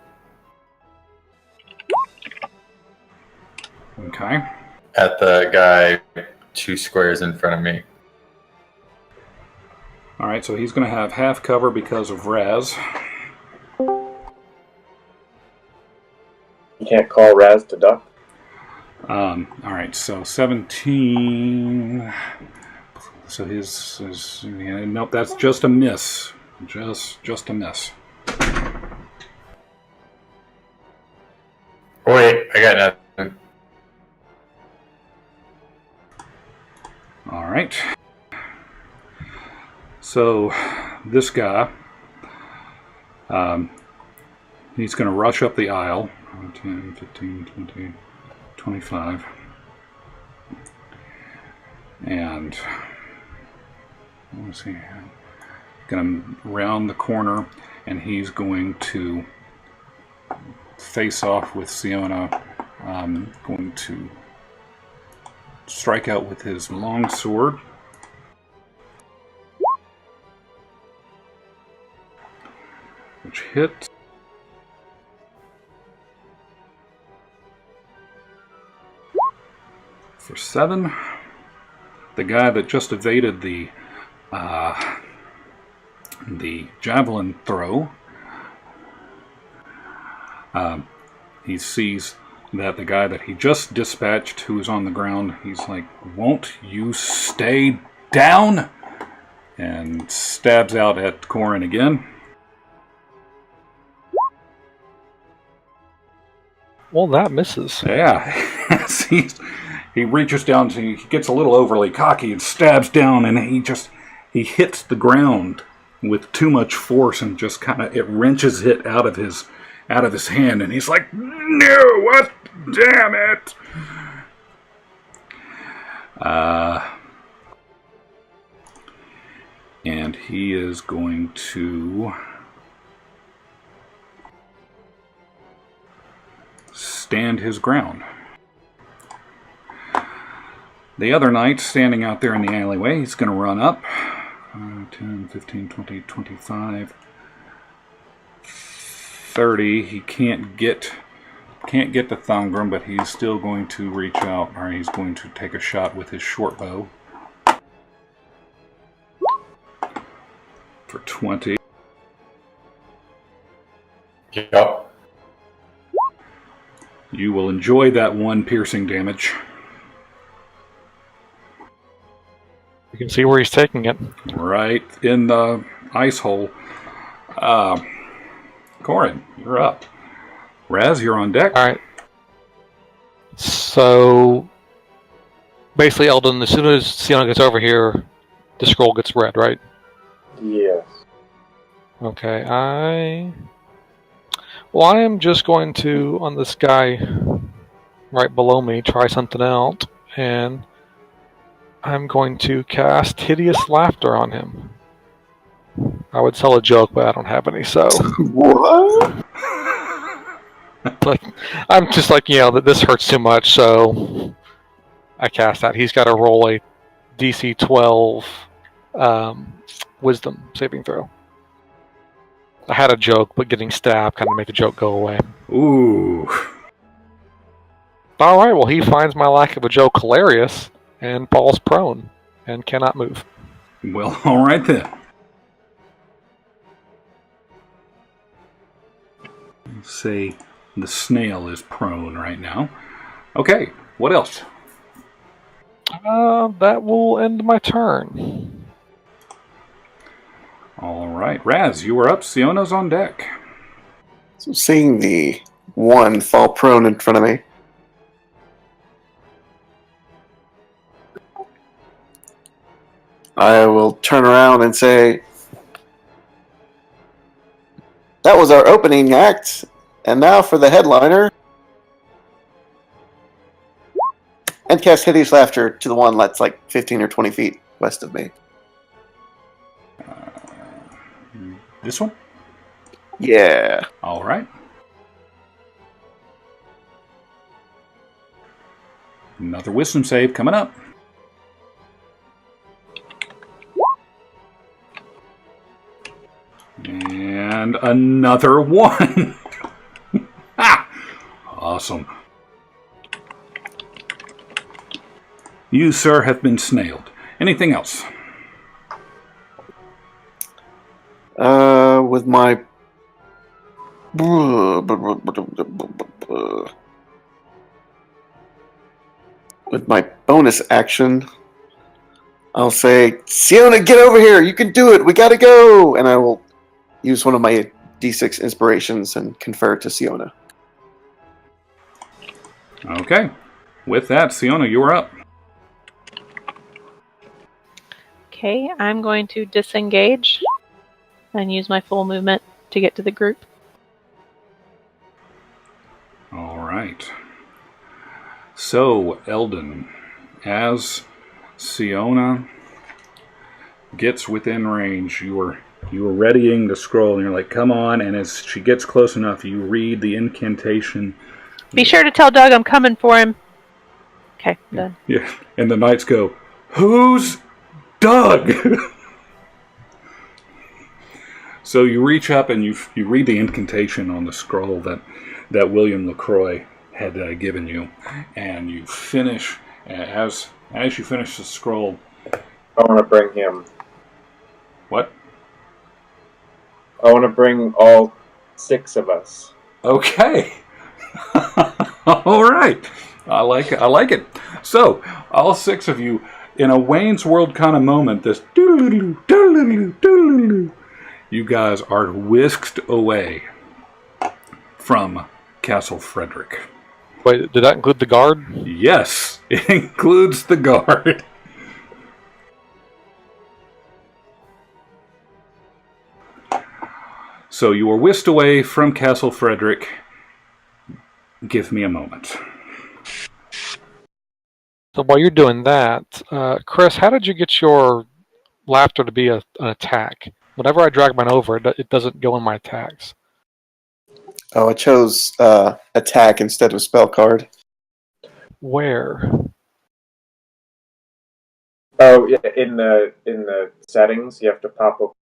Okay. At the guy 2 squares in front of me. All right, so he's going to have half cover because of Raz. You can't call Raz to duck. All right, so 17. So his nope, that's just a miss. Just a miss. Wait, I got nothing. All right. So this guy, he's going to rush up the aisle. 10, 15, 20, 25. And let's see, going to round the corner, and he's going to face off with Siona. Going to strike out with his long sword. Which hits. For 7. The guy that just evaded the javelin throw, he sees that the guy that he just dispatched, who is on the ground, he's like, "Won't you stay down?" And stabs out at Corin again. Well, that misses. Yeah. He reaches down, he gets a little overly cocky and stabs down, and he hits the ground with too much force, and just kind of, it wrenches it out of his hand, and he's like, "No, what? Damn it!" And he is going to stand his ground. The other knight standing out there in the alleyway, he's going to run up. 10, 15, 20, 25, 30. He can't get the Thongrim, but he's still going to reach out, or he's going to take a shot with his short bow. For 20. Yep. You will enjoy that 1 piercing damage. You can see where he's taking it. Right in the ice hole. Corin, you're up. Raz, you're on deck. All right. So basically, Eldon, as soon as Siona gets over here, the scroll gets read, right? Yes. Okay. I am just going to, on this guy right below me, try something out, and I'm going to cast Hideous Laughter on him. I would tell a joke, but I don't have any, so... What? Like, I'm just like, that this hurts too much, so I cast that. He's got to roll a DC 12 Wisdom saving throw. I had a joke, but getting stabbed kind of made the joke go away. Ooh. Alright, well, he finds my lack of a joke hilarious and falls prone and cannot move. Well, all right then. Let's say the snail is prone right now. Okay, what else? That will end my turn. All right, Raz, you are up. Siona's on deck. So seeing the 1 fall prone in front of me, I will turn around and say, "That was our opening act, and now for the headliner." And cast Hideous Laughter to the one that's like 15 or 20 feet west of me. This one? Yeah. All right. Another wisdom save coming up. And another 1. Ah! Awesome. You, sir, have been snailed. Anything else? With my bonus action, I'll say, "Siona, get over here! You can do it! We gotta go!" And I will use one of my D6 inspirations and confer to Siona. Okay. With that, Siona, you are up. Okay, I'm going to disengage and use my full movement to get to the group. All right. So, Eldon, as Siona gets within range, you are readying the scroll, and you're like, come on, and as she gets close enough, you read the incantation. Be sure to tell Doug I'm coming for him. Okay, done. Yeah, and the knights go, who's Doug? So you reach up and you read the incantation on the scroll that William LaCroix had given you, and you finish, as you finish the scroll. I want to bring him. What? I want to bring all 6 of us. Okay. All right. I like it. So, all 6 of you, in a Wayne's World kind of moment, this doodle-doo, doodle-doo, doodle-doo, you guys are whisked away from Castle Frederick. Wait, did that include the guard? Yes, it includes the guard. So you were whisked away from Castle Frederick. Give me a moment. So while you're doing that, Chris, how did you get your laughter to be an attack? Whenever I drag mine over, it doesn't go in my attacks. Oh, I chose attack instead of spell card. Where? Oh, yeah, in the settings, you have to pop up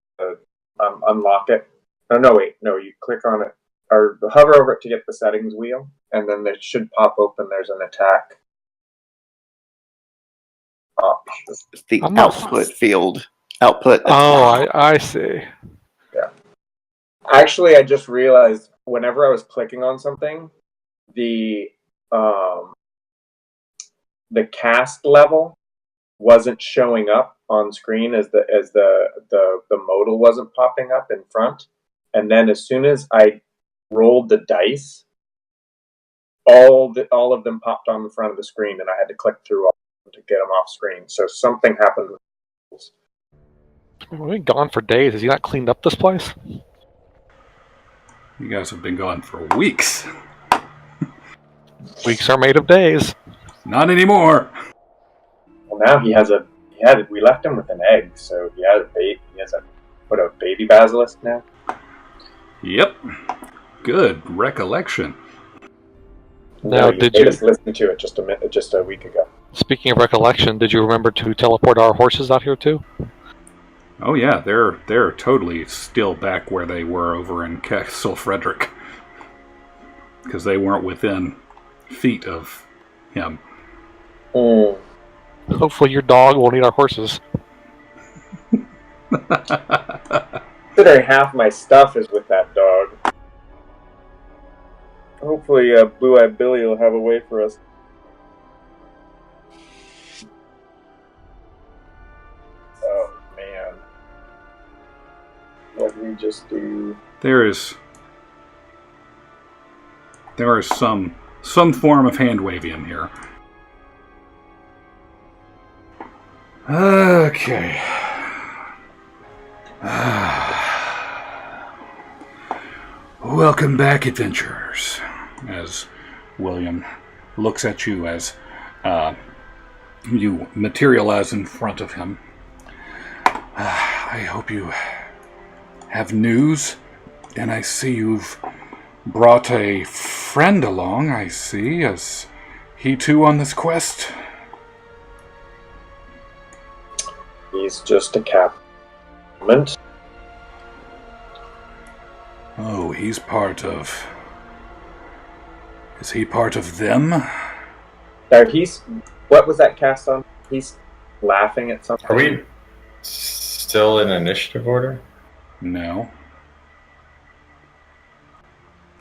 unlock it. Oh, no, wait, no, you click on it or hover over it to get the settings wheel, and then it should pop open. There's an attack option. It's the output field. Output. Oh, I see. Yeah. Actually, I just realized whenever I was clicking on something, the cast level wasn't showing up on screen as the modal wasn't popping up in front, and then as soon as I rolled the dice, all of them popped on the front of the screen, and I had to click through all of them to get them off screen. So something happened with those. We've been gone for days. Has he not cleaned up this place? You guys have been gone for weeks. Weeks are made of days. Not anymore. Well, now we left him with an egg, so he has a baby basilisk now. Yep. Good recollection. Now, did you just listen to it just a week ago? Speaking of recollection, did you remember to teleport our horses out here too? Oh yeah, they're totally still back where they were over in Castle Frederick, because they weren't within feet of him. Mm. Hopefully your dog won't eat our horses. Considering half my stuff is with that dog. Hopefully, Blue-Eyed Billy will have a way for us. Oh man, what did we just do? There is some form of hand waving here. Okay. Welcome back, adventurers. As William looks at you as you materialize in front of him. I hope you have news, and I see you've brought a friend along, I see. Is he too on this quest? He's just a captain. Oh, he's part of... Is he part of them? What was that cast on? He's laughing at something. Are we still in initiative order? No.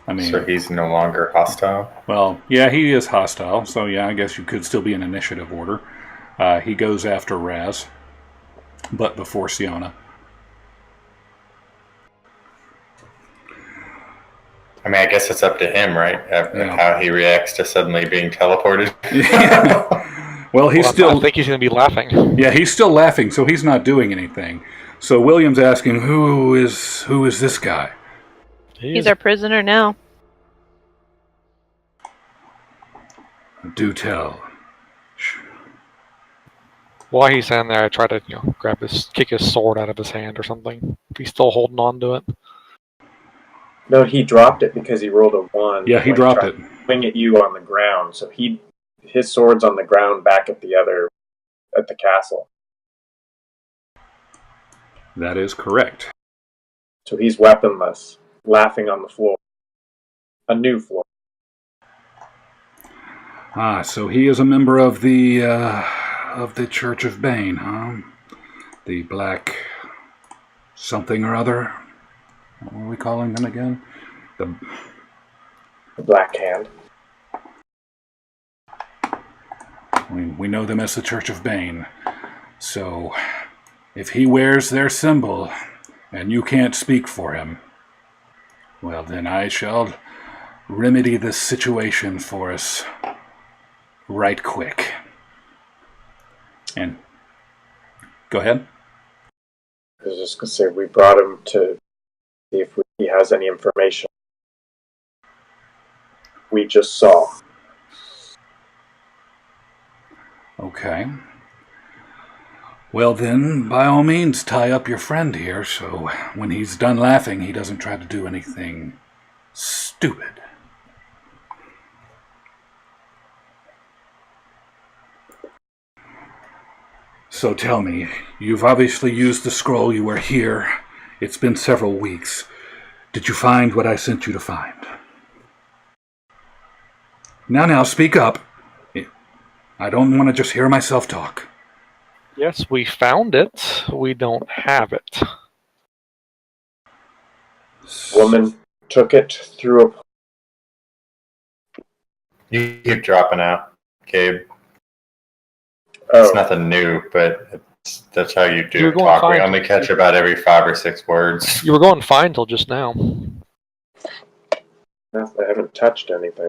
I mean... So he's no longer hostile? Well, yeah, he is hostile, so yeah, I guess you could still be in initiative order. He goes after Raz, but before Siona. I mean, I guess it's up to him, right? How he reacts to suddenly being teleported. Well, he's still... I think he's going to be laughing. Yeah, he's still laughing, so he's not doing anything. So William's asking, who is this guy? He's our prisoner now. Do tell. While he's in there, I try to kick his sword out of his hand or something. If he's still holding on to it. No, he dropped it because he rolled a 1. Yeah, he dropped it. Swing at you on the ground, so his sword's on the ground back at the castle. That is correct. So he's weaponless, laughing on the floor. A new floor. Ah, so he is a member of the Church of Bane, huh? The Black something or other. What were we calling them again? The Black Hand. We know them as the Church of Bane. So, if he wears their symbol, and you can't speak for him, well then I shall remedy this situation for us right quick. And, go ahead. I was just going to say, we brought him to see if he has any information. We just saw. Okay. Well then, by all means, tie up your friend here, so when he's done laughing, he doesn't try to do anything stupid. So tell me, you've obviously used the scroll, you were here. It's been several weeks. Did you find what I sent you to find? Now, speak up. I don't want to just hear myself talk. Yes, we found it. We don't have it. Woman took it through a... You keep dropping out, Gabe. Oh, It's nothing new, but that's how you do You're going talk. We fine. only catch about every 5 or 6 words. You were going fine till just now. I haven't touched anything.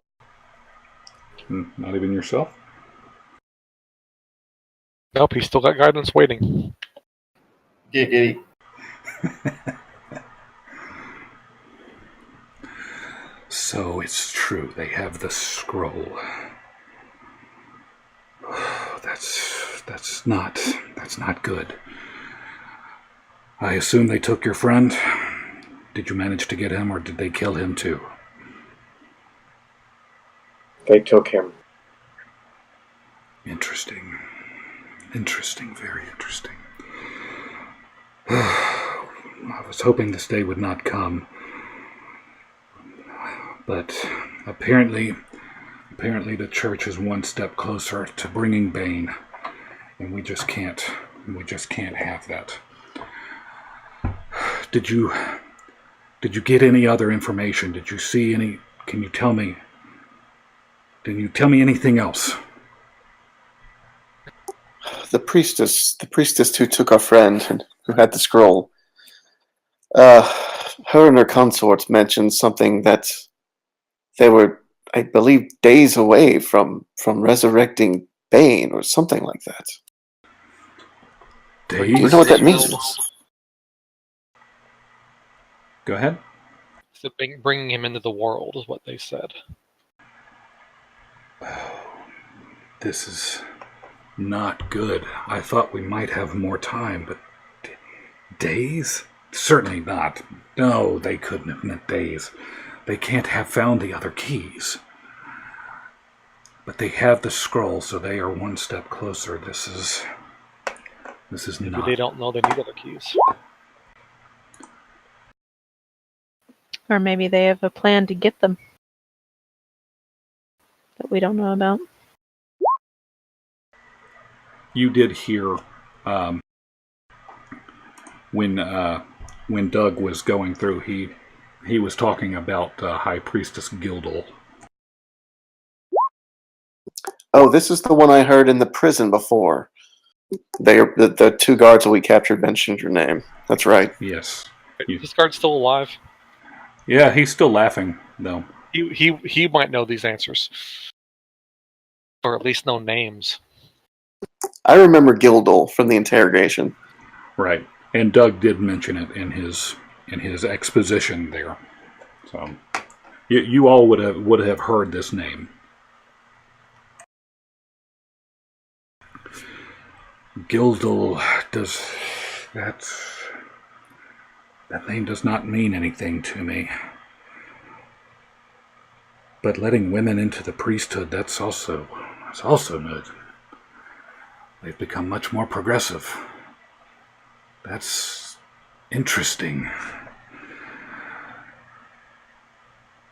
Not even yourself? Nope, he's still got guidance waiting. Giggity. So it's true, they have the scroll. That's not good. I assume they took your friend. Did you manage to get him, or did they kill him too? They took him. Interesting, very interesting. I was hoping this day would not come, but apparently the church is one step closer to bringing Bane, and we just can't have that. Did you get any other information? Did you see any? Can you tell me anything else? The priestess who took our friend and who had the scroll. Her and her consorts mentioned something that they were, I believe, days away from resurrecting Bane or something like that. Days? Do you know what that means? Go ahead. So bringing him into the world is what they said. This is not good. I thought we might have more time, but days? Certainly not. No, they couldn't have meant days. They can't have found the other keys. But they have the scroll, so they are one step closer. This is Maybe not... they don't know they need other keys. Or maybe they have a plan to get them that we don't know about. You did hear when Doug was going through, he was talking about High Priestess Gildal. Oh, this is the one I heard in the prison before. The 2 guards that we captured mentioned your name. That's right. Yes. This guard's still alive. Yeah, he's still laughing, though. He might know these answers. Or at least know names. I remember Gildal from the interrogation. Right. And Doug did mention it in his exposition there. So you all would have heard this name. Gildal does... That name does not mean anything to me. But letting women into the priesthood, that's also good. They've become much more progressive. That's interesting.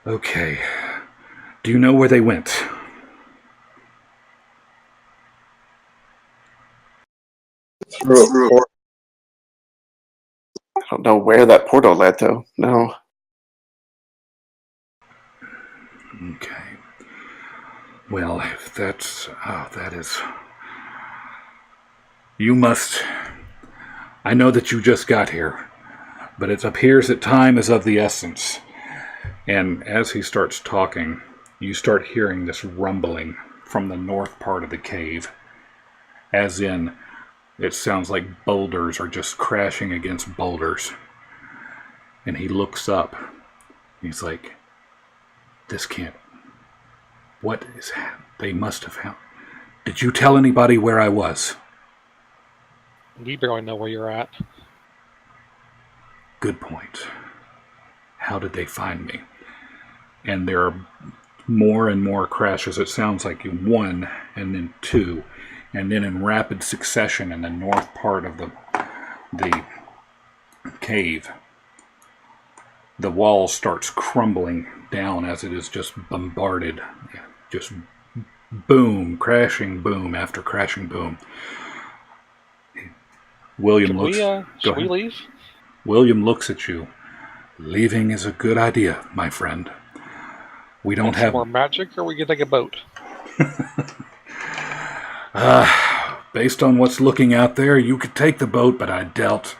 Okay. Do you know where they went? Through a port. I don't know where that portal led, though. No. Okay. Well, if that's... Oh, that is... You must... I know that you just got here, but it appears that time is of the essence. And as he starts talking, you start hearing this rumbling from the north part of the cave. As in, it sounds like boulders are just crashing against boulders. And he looks up. He's like, this can't... What is... They must have... Did you tell anybody where I was? We barely know where you're at. Good point. How did they find me? And there are more and more crashes. It sounds like one, and then two, and then in rapid succession in the north part of the cave. The wall starts crumbling down as it is just bombarded. Just boom, crashing boom after crashing boom. William looks... Should we leave? William looks at you. Leaving is a good idea, my friend. We don't have more magic, or we can take a boat. Based on what's looking out there, you could take the boat, but I doubt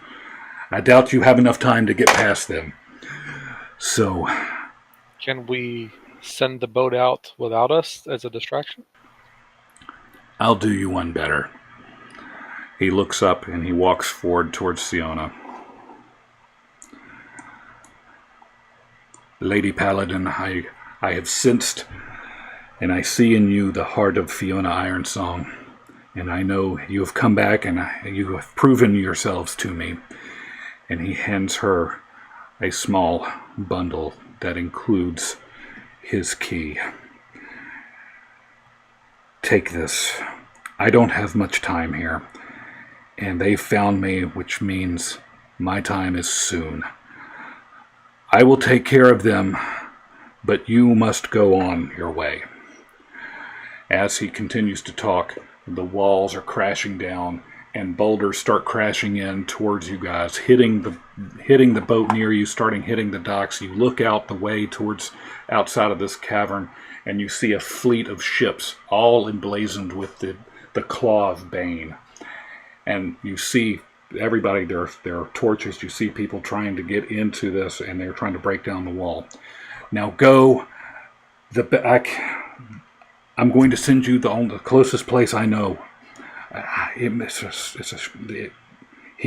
you have enough time to get past them. So, can we send the boat out without us as a distraction? I'll do you one better. He looks up and he walks forward towards Fiona. Lady Paladin, I have sensed and I see in you the heart of Fiona Ironsong. And I know you have come back and you have proven yourselves to me. And he hands her a small bundle that includes his key. Take this. I don't have much time here. And they found me, which means my time is soon. I will take care of them, but you must go on your way. As he continues to talk, the walls are crashing down, and boulders start crashing in towards you guys, hitting the boat near you, starting hitting the docks. You look out the way towards outside of this cavern, and you see a fleet of ships, all emblazoned with the claw of Bane. And you see everybody, there are torches. You see people trying to get into this, and they're trying to break down the wall. Now go. I'm going to send you the closest place I know. He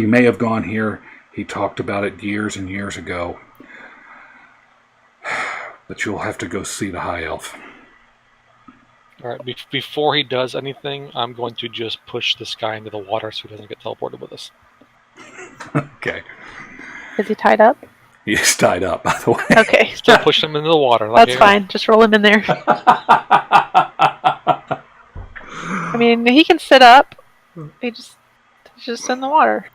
may have gone here. He talked about it years and years ago. But you'll have to go see the High Elf. All right. Before he does anything, I'm going to just push this guy into the water so he doesn't get teleported with us. Okay. Is he tied up? He's tied up, by the way. Okay. Still push him into the water. That's fine. Just roll him in there. I mean, he can sit up. He's just in the water.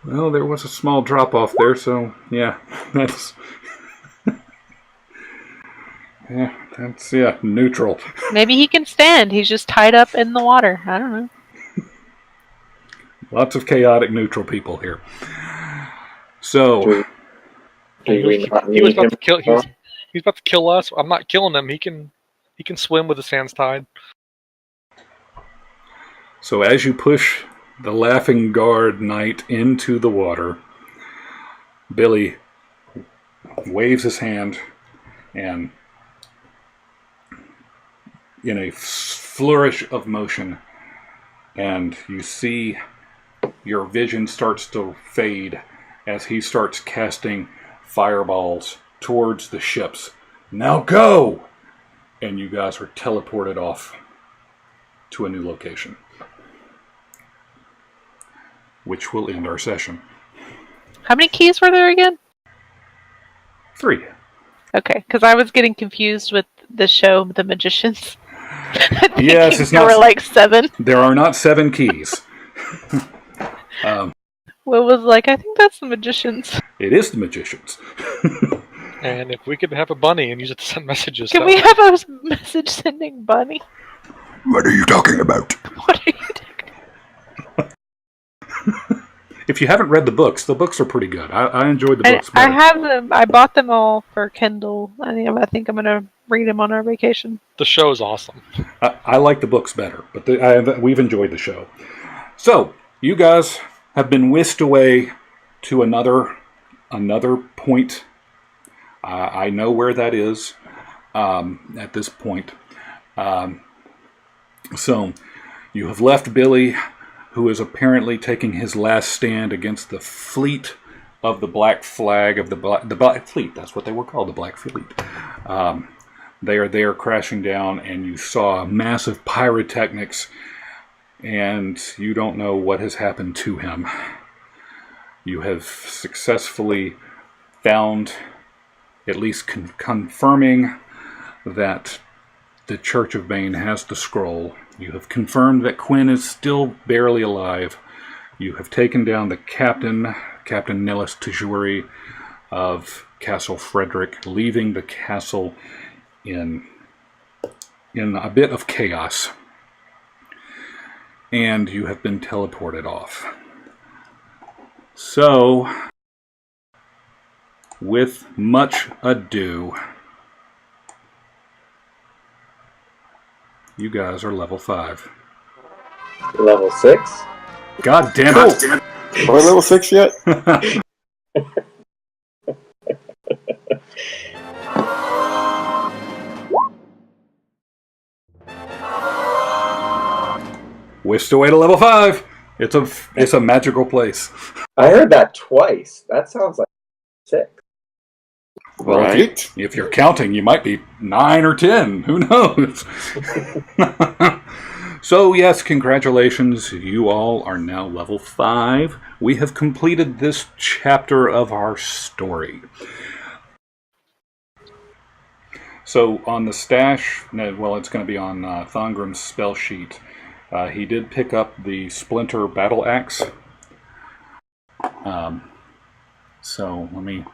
Well, there was a small drop off there, so yeah, that's neutral. Maybe he can stand. He's just tied up in the water. I don't know. Lots of chaotic neutral people here. So he was about to kill. He's about to kill us. I'm not killing him. He can swim with his hands tied. So as you push the laughing guard knight into the water, Billy waves his hand, and in a flourish of motion, and you see your vision starts to fade as he starts casting fireballs towards the ships. Now go! And you guys are teleported off to a new location. which will end our session. How many keys were there again? 3. Okay, because I was getting confused with the show, The Magicians. Yes, it's there not. were like 7. There are not 7 keys. Will was like, I think that's The Magicians. It is the Magicians. And if we could have a bunny and use it to send messages, Can we have a message sending bunny? What are you talking about? What are you doing? If you haven't read the books are pretty good. I enjoyed the books I better. have them. I bought them all for Kindle. I think I'm gonna read them on our vacation. The show is awesome. I like the books better, but we've enjoyed the show. So, you guys have been whisked away to another point. I know where that is at this point. So, you have left Billy, who is apparently taking his last stand against the fleet of the Black Flag of the Black Fleet. That's what they were called, the Black Fleet. They are there crashing down, and you saw massive pyrotechnics, and you don't know what has happened to him. You have successfully found, at least confirming, that the Church of Bane has the scroll. You have confirmed that Quinn is still barely alive. You have taken down the Captain Nellis Tojourey of Castle Frederick, leaving the castle in a bit of chaos. And you have been teleported off. So, with much ado, you guys are level 5. Level 6? God damn it! Are we level 6 yet? Whisked away to level 5. It's a magical place. I heard that twice. That sounds like 6. Well, Right. if you're counting, you might be 9 or 10. Who knows? So, yes, congratulations. You all are now level 5. We have completed this chapter of our story. So, on the stash, well, it's going to be on Thongrim's spell sheet. He did pick up the Splinter Battle Axe. So, let me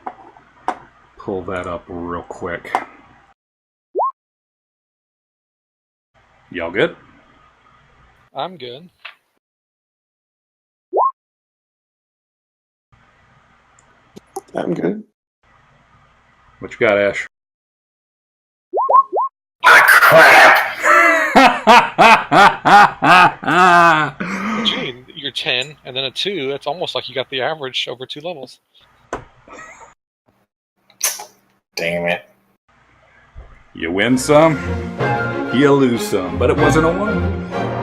pull that up real quick. Y'all good? I'm good. I'm good. What you got, Ash? Gee, you're 10, and then a 2. It's almost like you got the average over 2 levels. Damn it. You win some, you lose some, but it wasn't a 1.